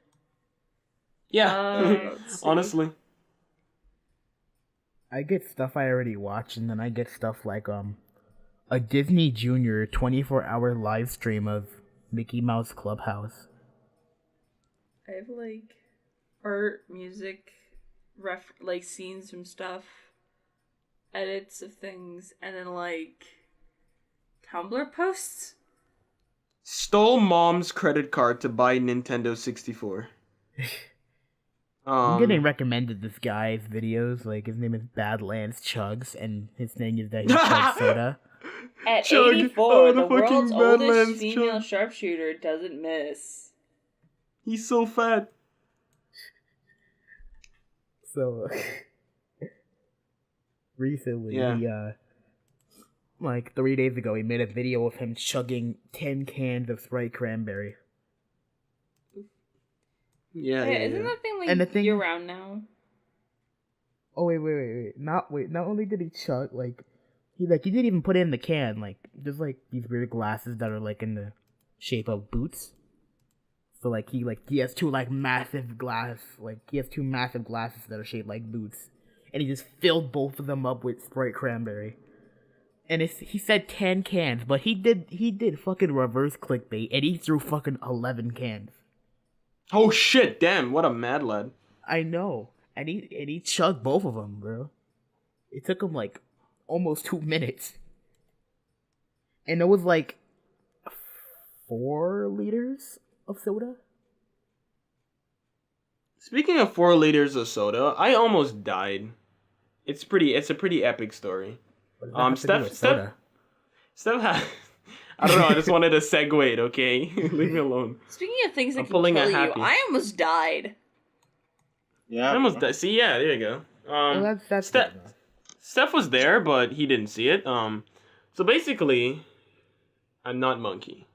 Yeah, Let's see. honestly. I get stuff I already watched, and then I get stuff like a Disney Junior 24-hour live stream of Mickey Mouse Clubhouse. I have like art, music, like scenes from stuff, edits of things, and then like Tumblr posts. Stole mom's credit card to buy Nintendo 64. I'm getting recommended this guy's videos. Like, his name is Badlands Chugs, and his thing is that he chugs soda. At Chug. 84, Oh, the the fucking world's Badlands oldest female Chug. sharpshooter doesn't miss. He's so fat. So, recently, Yeah. he, like 3 days ago, he made a video of him chugging 10 cans of Sprite Cranberry. Yeah, Isn't that thing like And the thing- year round now? Oh, wait. Not only did he chug, he didn't even put it in the can. Like, there's, these weird glasses that are, in the shape of boots. So, he has two, massive he has two massive glasses that are shaped like boots. And he just filled both of them up with Sprite Cranberry. And he said 10 cans, but he did fucking reverse clickbait, and he threw fucking 11 cans. Oh shit, damn, what a mad lad. I know. And he chugged both of them, bro. It took him, almost 2 minutes. And it was, 4 liters of soda? Speaking of 4 liters of soda, I almost died. It's a pretty epic story. What does that have to do with soda? Steph had... I don't know, I just wanted to segue it, okay? Leave me alone. Speaking of things that I'm can pulling kill a you, Happy. I almost died. Yeah. I almost died. See, yeah, there you go. Well, that's Steph, good enough. Steph was there, but he didn't see it. So basically, I'm not Monkey.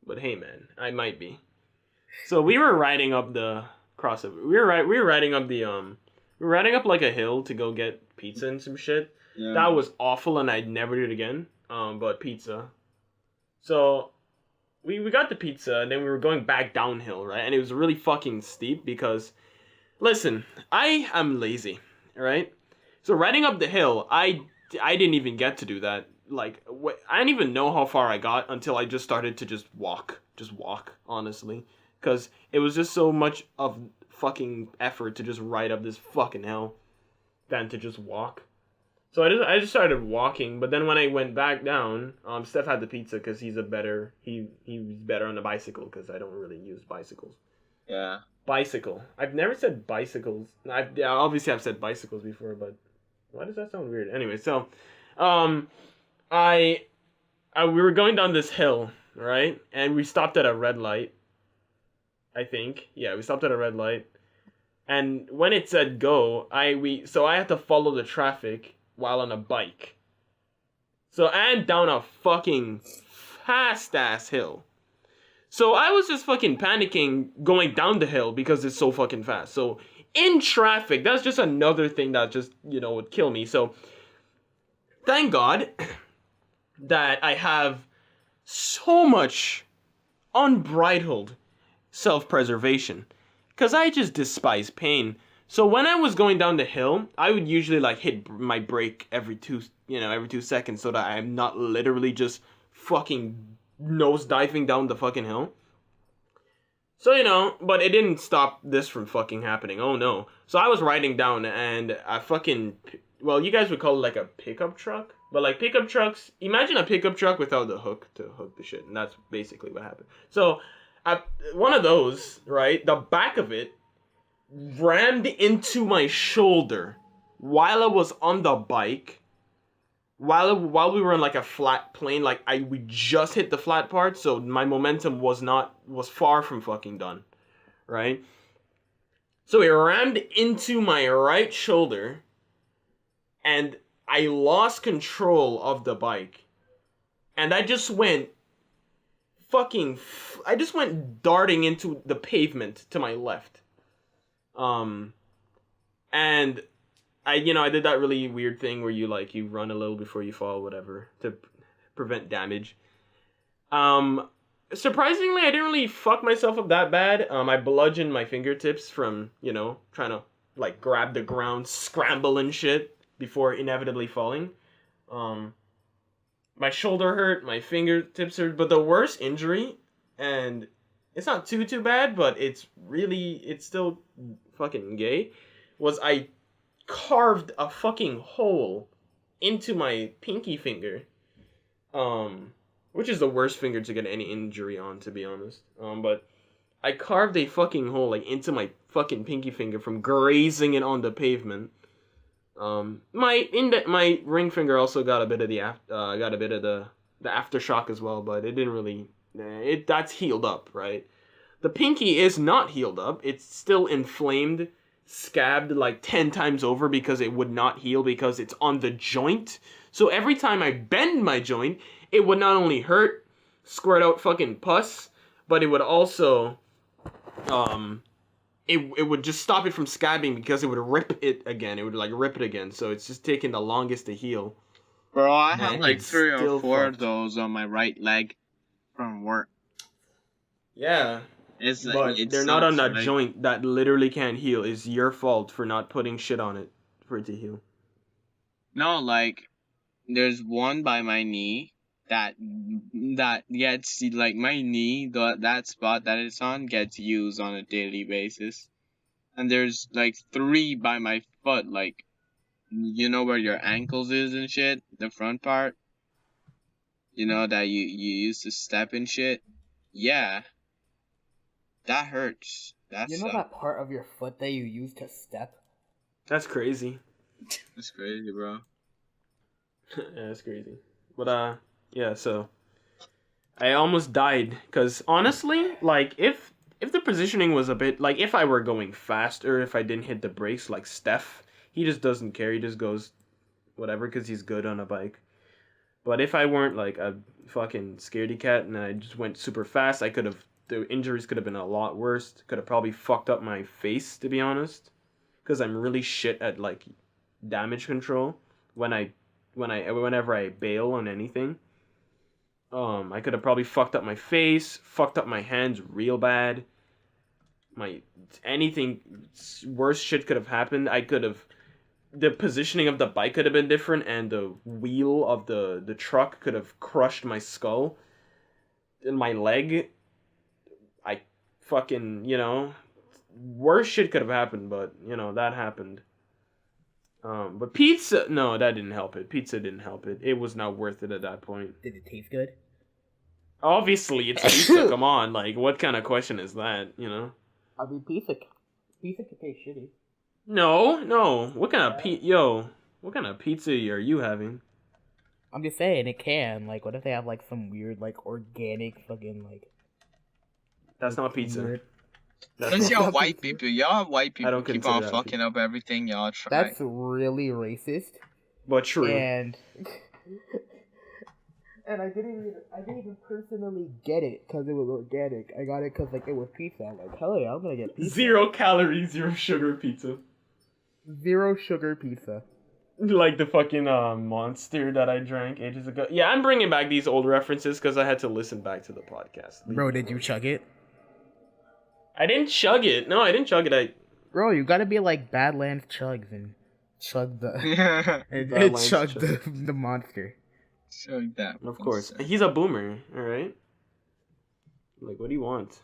But hey, man, I might be. So we were riding up the crossover. We were riding up the We were riding up like a hill to go get pizza and some shit. Yeah. That was awful, and I'd never do it again. But pizza. So we got the pizza, and then we were going back downhill, right? And it was really fucking steep because, listen, I am lazy, right? So riding up the hill, I didn't even get to do that. Like, I didn't even know how far I got until I just started to just walk, honestly. Because it was just so much of fucking effort to just ride up this fucking hill than to just walk. So I just started walking, but then when I went back down, Steph had the pizza because he's better on a bicycle because I don't really use bicycles. Yeah. Bicycle. I've never said bicycles. Obviously I've said bicycles before, but why does that sound weird? Anyway, so, we were going down this hill, right? And we stopped at a red light. I think. Yeah, we stopped at a red light. And when it said go, I had to follow the traffic while on a bike. And down a fucking fast ass hill. So I was just fucking panicking going down the hill because it's so fucking fast. So in traffic, that's just another thing that just, would kill me. So thank God that I have so much unbridled self-preservation, because I just despise pain. So when I was going down the hill, I would usually like hit my brake every 2 seconds so that I'm not literally just fucking nose diving down the fucking hill. So, but it didn't stop this from fucking happening. Oh no. So I was riding down and I fucking, well, you guys would call it like a pickup truck, but like pickup trucks, imagine a pickup truck without the hook to hook the shit, and that's basically what happened. So one of those, right, the back of it rammed into my shoulder while I was on the bike, while we were on like a flat plane. Like we just hit the flat part, so my momentum was far from fucking done, right? So it rammed into my right shoulder, and I lost control of the bike, and I just went darting into the pavement to my left. And I did that really weird thing where you run a little before you fall, whatever, to prevent damage. Surprisingly, I didn't really fuck myself up that bad. I bludgeoned my fingertips from, trying to grab the ground, scramble and shit before inevitably falling. My shoulder hurt, my fingertips hurt, but the worst injury, and it's not too bad, but it's still fucking gay, was I carved a fucking hole into my pinky finger, which is the worst finger to get any injury on, to be honest. But I carved a fucking hole into my fucking pinky finger from grazing it on the pavement. My ring finger also got a bit of the aftershock as well, but it didn't really. That's healed up, right? The pinky is not healed up. It's still inflamed, scabbed 10 times over because it would not heal because it's on the joint. So every time I bend my joint, it would not only hurt, squirt out fucking pus, but it would also, it would just stop it from scabbing because it would rip it again. It would rip it again. So it's just taking the longest to heal. Bro, I have it's 3 or still 4 of fucked. those on my right leg from work. Yeah. But they're not on that joint that literally can't heal. It's your fault for not putting shit on it for it to heal. No, there's one by my knee that gets my knee, that spot that it's on gets used on a daily basis, and there's 3 by my foot, where your ankles is and shit, the front part, that you used to step and shit. Yeah. That hurts. That sucks. that part of your foot that you use to step? That's crazy. That's crazy, bro. Yeah, that's crazy. But yeah. So I almost died because honestly, if the positioning was a bit if I were going faster, if I didn't hit the brakes like Steph, he just doesn't care. He just goes whatever because he's good on a bike. But if I weren't a fucking scaredy cat and I just went super fast, the injuries could have been a lot worse. Could have probably fucked up my face, to be honest. because I'm really shit at like damage control whenever I bail on anything. I could have probably fucked up my face, fucked up my hands real bad. Anything worse shit could have happened. The positioning of the bike could have been different, and the wheel of the truck could have crushed my skull. And my leg, I fucking, worse shit could have happened, but, that happened. But pizza, no, that didn't help it. Pizza didn't help it. It was not worth it at that point. Did it taste good? Obviously, it's pizza. Come on, like, what kind of question is that? I mean, pizza can taste shitty. No. What kind of pizza are you having? I'm just saying it can. Like, what if they have like some weird, like, organic fucking like? That's not pizza. Weird... Because y'all white people, I don't keep on consider that fucking up everything y'all try. That's really racist. But true. And I didn't even personally get it because it was organic. I got it because like it was pizza. I'm like, hell yeah, I'm gonna get pizza. 0 calories, 0 sugar pizza. 0 sugar pizza. Like the fucking monster that I drank ages ago. Yeah, I'm bringing back these old references because I had to listen back to the podcast. Bro, did you chug it? I didn't chug it. No, I didn't chug it. Bro, you gotta be like Badlands Chugs and chug the chug the monster. Chug that. Of course. He's a boomer, alright? Like, what do you want?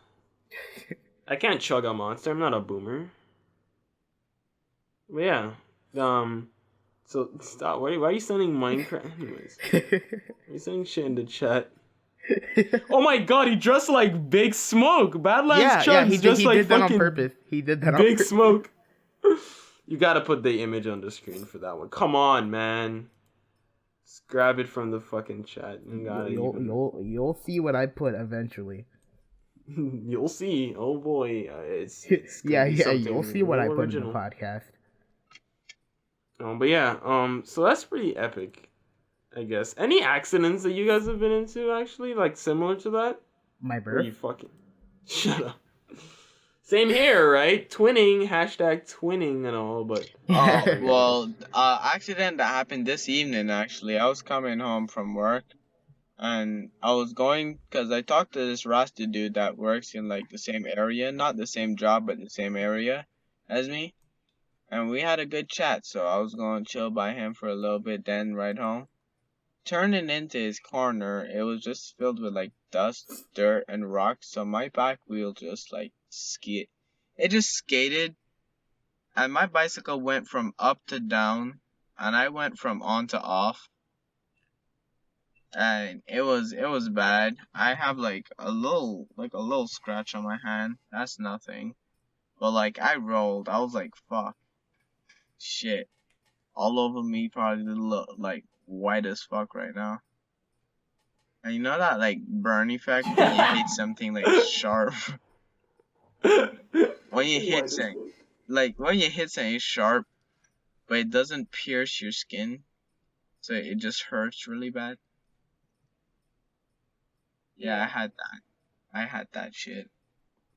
I can't chug a monster. I'm not a boomer. But yeah. So, stop. Why are you sending Minecraft? Anyways. Are you sending shit in the chat? Oh my god, he dressed like Big Smoke. Badlands Chugs he just did that on purpose. He did that on Big purpose. Smoke. You gotta put the image on the screen for that one. Come on, man. Just grab it from the fucking chat. You'll see what I put eventually. You'll see. Oh boy, it's yeah. You'll see what I put in the podcast. But yeah, so that's pretty epic, I guess. Any accidents that you guys have been into, actually, like similar to that? My birth. You fucking shut up. Same here, right? Twinning, #twinning and all, but accident that happened this evening. Actually, I was coming home from work, and I was going because I talked to this Rasta dude that works in like the same area, not the same job, but the same area as me. And we had a good chat, so I was going to chill by him for a little bit, then ride home. Turning into his corner, it was just filled with like dust, dirt, and rocks, so my back wheel just like it just skated, and my bicycle went from up to down, and I went from on to off, and it was bad. I have like a little scratch on my hand. That's nothing, but like I rolled. I was like, fuck. Shit, all over me, probably look like white as fuck right now. And you know that like burn effect when you hit something like sharp. When you hit something sharp, but it doesn't pierce your skin, so it just hurts really bad. Yeah, I had that shit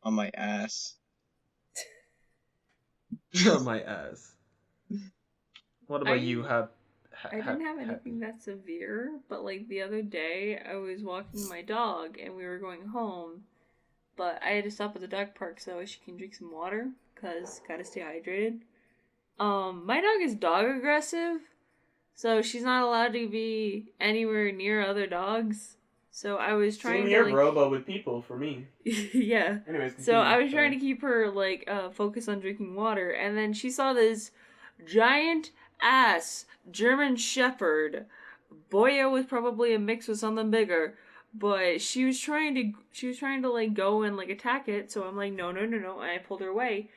on my ass. on my ass. What about you? I didn't have anything that severe, but like the other day, I was walking my dog and we were going home, but I had to stop at the dog park so she can drink some water, cause gotta stay hydrated. My dog is dog aggressive, so she's not allowed to be anywhere near other dogs. So I was trying to like, bro, but with people for me. Yeah. Anyways, so I was trying to keep her like focus on drinking water, and then she saw this giant ass German Shepherd. Boyo was probably a mix with something bigger, but she was trying to like go and like attack it. So I'm like, no, and I pulled her away.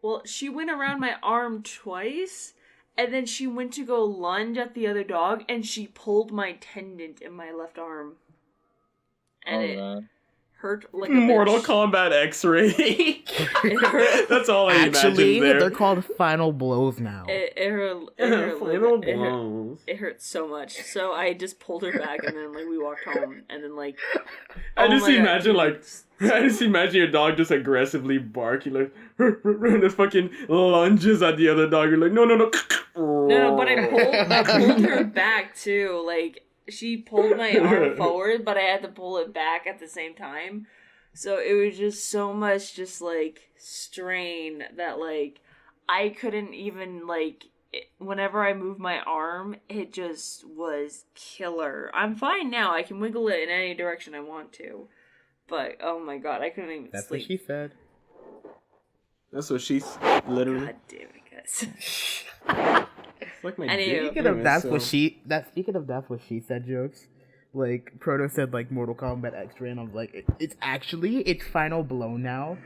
Well, she went around my arm twice, and then she went to go lunge at the other dog, and she pulled my tendon in my left arm, and it hurt like a Mortal bitch. Kombat X-ray. It hurt. That's all I Actually, imagine there. they're called final blows now. It hurt. It hurt. Final it hurt. blows. It hurt so much. So I just pulled her back, and then like we walked home, and then like. I oh just my God. imagine I just imagine your dog just aggressively barking like, and just fucking lunges at the other dog. You're like, no. No, but I pulled her back too. Like she pulled my arm forward, but I had to pull it back at the same time. So it was just so much just like strain that like I couldn't even like whenever I moved my arm, it just was killer. I'm fine now. I can wiggle it in any direction I want to. But oh my god, I couldn't even That's sleep. what she said. That's what she's literally. God damn it, guys. It's like my Anywho. dick. Speaking of that's so- what she said jokes. Like Proto said like Mortal Kombat X-ray, and I was like, it's actually its final blow now.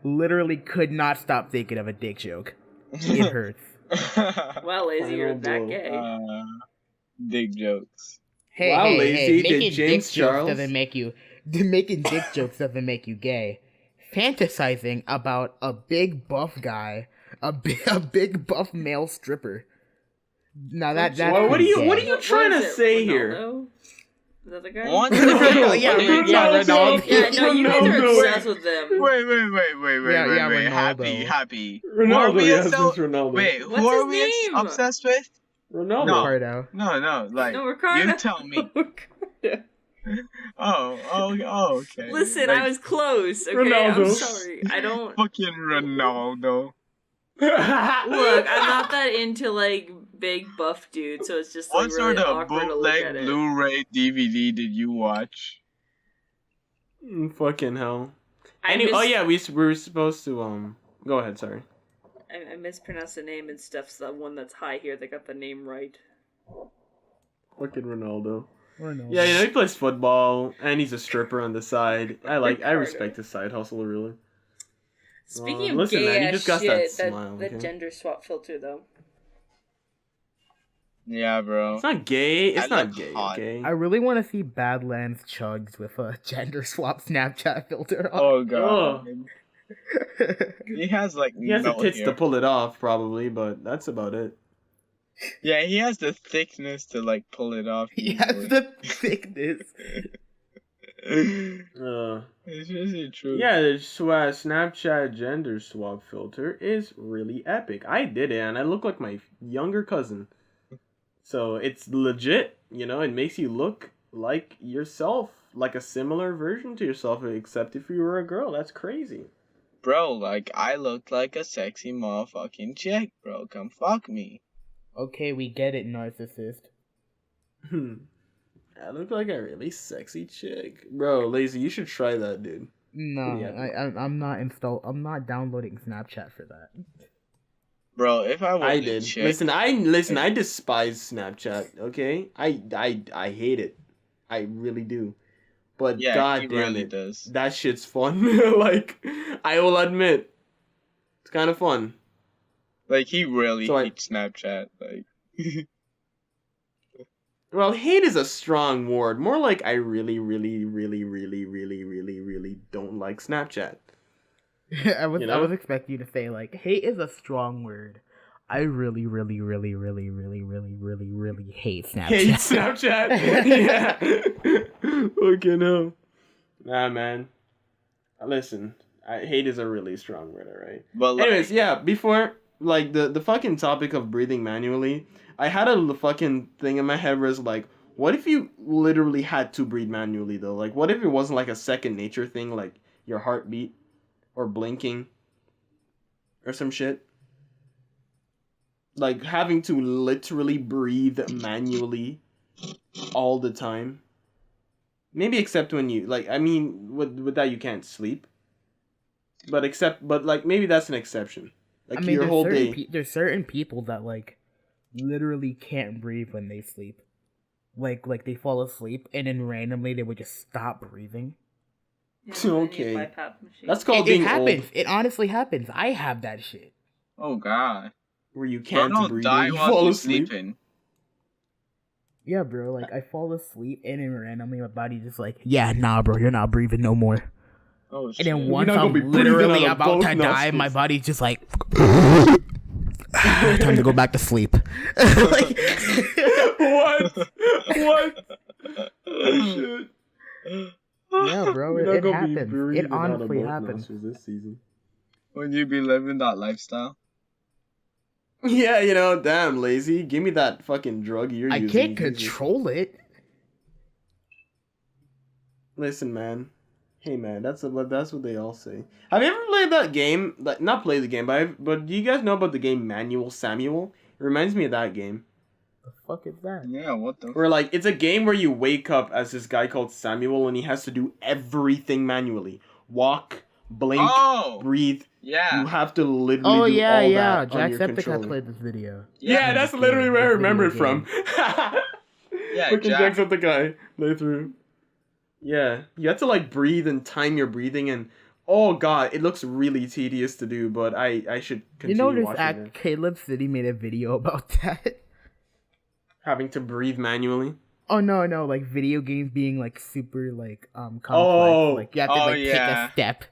Literally could not stop thinking of a dick joke. It hurts. Well, Lazy, you're Final that blow. gay. Dick jokes. Hey, Wow, hey, Lazy, hey, did making James dick jokes Charles- doesn't make you making dick jokes doesn't make you gay. Fantasizing about a big buff guy, a big buff male stripper. Now that's Well, what are you- pretty what are gay. you trying to say here? Ronaldo? Is that the guy? What? Yeah, Ronaldo. Ronaldo. Yeah, no, you guys are Ronaldo. obsessed with them. Wait. Ronaldo. Happy. Who are Ronaldo, we yes, so- it's Ronaldo. Wait, What's who are his we name? obsessed with? Ronaldo. No. Ricardo. No, like, No, Ricardo. you tell me. Oh, okay. Listen, Like, I was close. Okay, Ronaldo. I'm sorry. I don't. fucking Ronaldo. Look, I'm not that into like big buff dudes, so it's just like What really sort of awkward to look bootleg at it. Blu-ray DVD did you watch? Fucking hell. I Oh yeah, we were supposed to Go ahead, sorry. I mispronounced the name and stuff. So that one that's high here, they got the name right. Fucking Ronaldo. Ronaldo. Yeah, you know, he plays football and he's a stripper on the side. I Ricardo. respect his side hustle really. Speaking of listen, gay man, you ass just got that shit, smile, that okay? gender swap filter though. Yeah, bro. It's not gay. It's I not look gay. hot. Okay. I really want to see Badlands chugs with a gender swap Snapchat filter on. Oh god. He has like He has the no tits hair. to pull it off, probably, but that's about it. Yeah, he has the thickness to like pull it off. He has easily. the thickness. It's really true. Yeah, the Snapchat gender swap filter is really epic. I did it, and I look like my younger cousin. So it's legit, you know. It makes you look like yourself, like a similar version to yourself, except if you were a girl. That's crazy. Bro, like I looked like a sexy motherfucking chick, bro. Come fuck me. Okay, we get it, narcissist. I look like a really sexy chick, bro. Lazy, you should try that, dude. No, Yeah. I'm not downloading Snapchat for that. Bro, if I was I a did. chick, Listen, I despise Snapchat. Okay, I hate it. I really do. But yeah, god he damn really it, does. that shit's fun. Like, I will admit, it's kind of fun. Like he really So I- hates Snapchat. Like Well, hate is a strong word. More like I really don't like Snapchat. I was You know? expecting you to say like hate is a strong word. I really hate Snapchat. Hate Snapchat. Yeah. Fucking hell. Nah, man. Listen, hate is a really strong word, alright? but like, Anyways, yeah, before, like, the fucking topic of breathing manually, I had a fucking thing in my head where it's like, what if you literally had to breathe manually, though? Like, what if it wasn't, like, a second nature thing, like your heartbeat or blinking or some shit? Like, having to literally breathe manually all the time. Maybe except when you, like, I mean, with that you can't sleep. But like, maybe that's an exception. Like, I mean, your whole certain day. there's certain people that like literally can't breathe when they sleep. Like they fall asleep and then randomly they would just stop breathing. Yeah, I need Okay. my pap machine. That's called It being happens. old, It honestly happens. I have that shit. oh god, where you bro, can't don't breathe die when you while fall you're asleep. sleeping. Yeah, bro. Like I fall asleep and then randomly my body just like, yeah, nah, bro, you're not breathing no more. Oh And shit. then You're once not gonna be I'm breathing literally out of about both to die, my nostrils. body's just like, time to go back to sleep. Like, What? What? Oh shit. yeah, bro, You're not it gonna be happens. breathing It out of honestly both happens. nostrils this season. Would you be living that lifestyle? Yeah, damn, lazy. Give me that fucking drug you're I using. can't Jesus. control it. Listen, man. Hey, man. That's what they all say. Have you ever played that game? Like, not played the game, but do you guys know about the game Manual Samuel? It reminds me of that game. The fuck is that? Yeah, what the Where like it's a game where you wake up as this guy called Samuel and he has to do everything manually. Walk, blink, Oh! breathe. Yeah. You have to literally Oh do yeah, all yeah. that on your Jacksepticeye controller. played this video. Yeah, that's literally where I remember it from. Yeah, Fucking Jack. Jacksepticeye playthrough. Yeah, you have to like breathe and time your breathing and oh god, it looks really tedious to do, but I should You continue notice watching it. at Caleb City made a video about that. Having to breathe manually. Oh no, like video games being like super like complex. Oh. Like you have to Oh, like take yeah. a step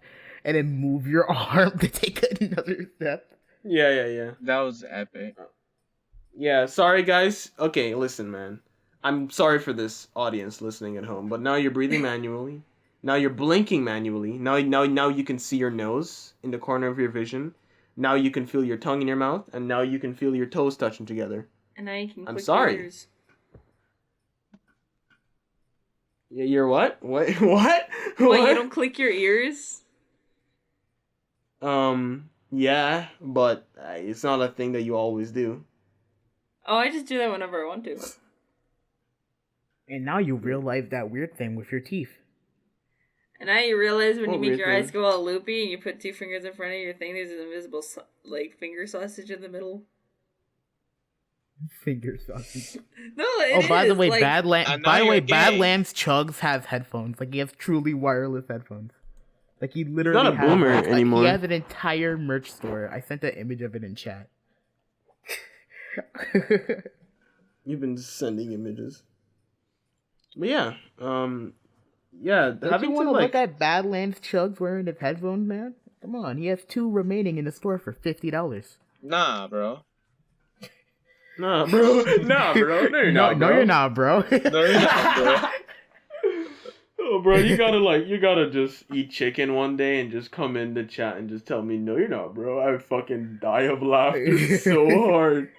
and then move your arm to take another step. Yeah. That was epic. Yeah, sorry guys. Okay, listen, man. I'm sorry for this audience listening at home, but now you're breathing manually. Now you're blinking manually. Now you can see your nose in the corner of your vision. Now you can feel your tongue in your mouth, and now you can feel your toes touching together. And now you can I'm click sorry. your ears. Yeah, you're what? What? What? What, you don't click your ears? Yeah, but it's not a thing that you always do. Oh, I just do that whenever I want to. And now you realize that weird thing with your teeth. And now you realize when you What make weird your eyes thing? go all loopy and you put two fingers in front of your thing, there's an invisible, finger sausage in the middle. Finger sausage. No, it Oh, by the is, way, like, you're gay. Badlands Chugs has headphones. Like he has truly wireless headphones. Like he literally not a has, boomer like, anymore. He has an entire merch store. I sent an image of it in chat. You've been sending images. But yeah, yeah. Don't having you to want to like look at Badlands Chugs wearing his headphones, man? Come on, he has 2 remaining in the store for $50. Nah, bro. Nah, bro. No, you're not, bro. You're not, bro. No, you're not, bro. Oh, bro, you gotta just eat chicken one day and just come in the chat and just tell me, no, you're not, bro. I would fucking die of laughter so hard.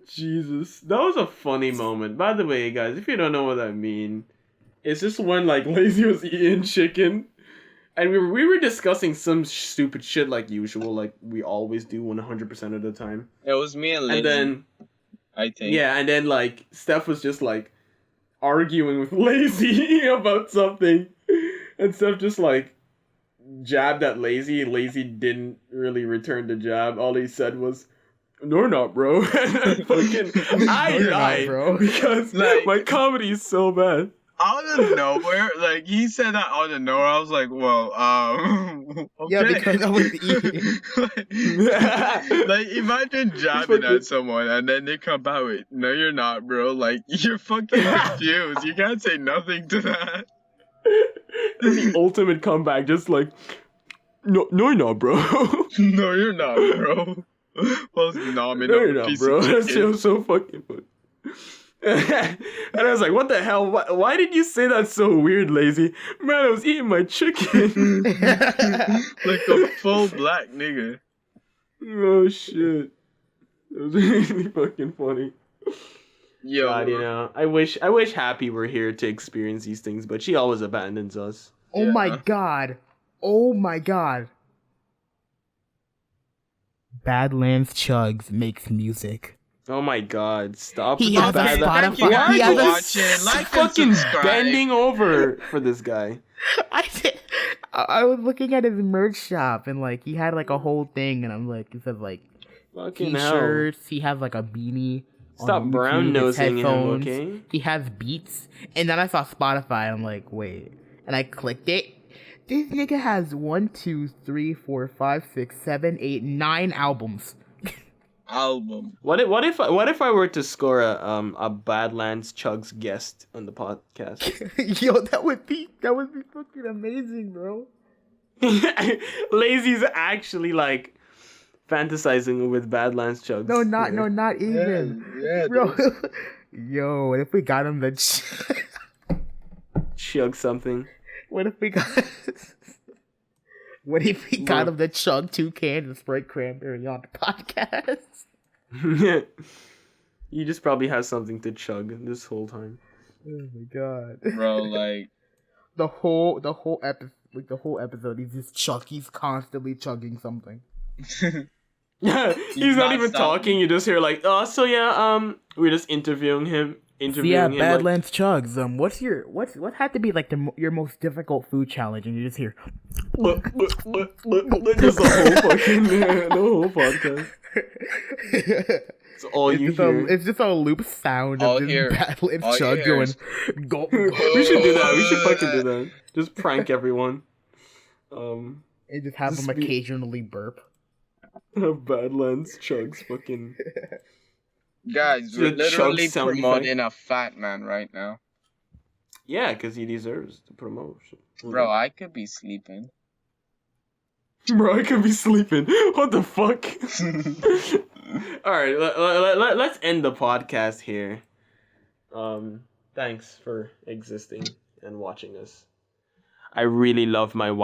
Jesus, that was a funny moment. By the way, guys, if you don't know what I mean, it's just when like Lazy was eating chicken, and we were discussing some stupid shit like usual, like we always do 100% of the time. It was me and Lizzie, And then I think. yeah, and then like Steph was just like arguing with Lazy about something, and Steph just like jabbed at Lazy. Lazy didn't really return the jab. All he said was, "No, you're not, bro." And then fucking, I No, you're not, died, bro. because Like- my comedy is so bad. Out of nowhere, like, he said that out of nowhere, I was like, well, okay. Yeah, because I was eating. like, imagine jabbing at someone and then they come back with, no, you're not, bro. Like, you're fucking confused. You can't say nothing to that. The ultimate comeback, just like, no, you're not, bro. No, you're not, bro. Well, nominal No, you're not, piece bro. of That's chicken. so fucking funny. And I was like, what the hell? Why did you say that so weird, Lazy? Man, I was eating my chicken. Like a full black nigga. Oh, shit. It was really fucking funny. Yo, God, I wish Happy were here to experience these things, but she always abandons us. Oh my god. Oh my god. Badlands Chugs makes music. Oh my god, stop He with has the a bad Spotify- Thank you he guys has for a watching. Like and fucking subscribe. bending over for this guy. I was looking at his merch shop and like he had like a whole thing and I'm like, it says like Fucking hell. t-shirts. He has like a beanie. on Stop YouTube, brown his nosing him, headphones. okay? He has Beats, and then I saw Spotify. And I'm like, wait, and I clicked it. This nigga has 1, 2, 3, 4, 5, 6, 7, 8, 9 albums. Album. What if I were to score a Badlands Chugs guest on the podcast? Yo, that would be fucking amazing, bro. Lazy's actually like fantasizing with Badlands chugs. Not even. Yeah, Bro. Yo, what if we got him the Chug something. What if we got him the chug toucan and Sprite cranberry on the podcast? You just probably has something to chug this whole time. Oh my god. bro. Like the whole episode he's constantly chugging something. Yeah, he's not even stopping. talking. You just hear like, oh, so yeah, we're just interviewing him. Yeah, Like, Badlands chugs. What had to be like your most difficult food challenge? And you just hear just the whole podcast. It's all you hear. It's just a loop sound All of here- this Badlands all chug you going hear go. We should do that. We should fucking do that. Just prank everyone. And just have Just them be- occasionally burp. Badlands chugs fucking. guys, The we're chug literally sound promoting a fat man right now, Yeah, because he deserves the promotion. bro. I could be sleeping. Bro, I could be sleeping. What the fuck? All right, let's end the podcast here. Thanks for existing and watching us. I really love my wife.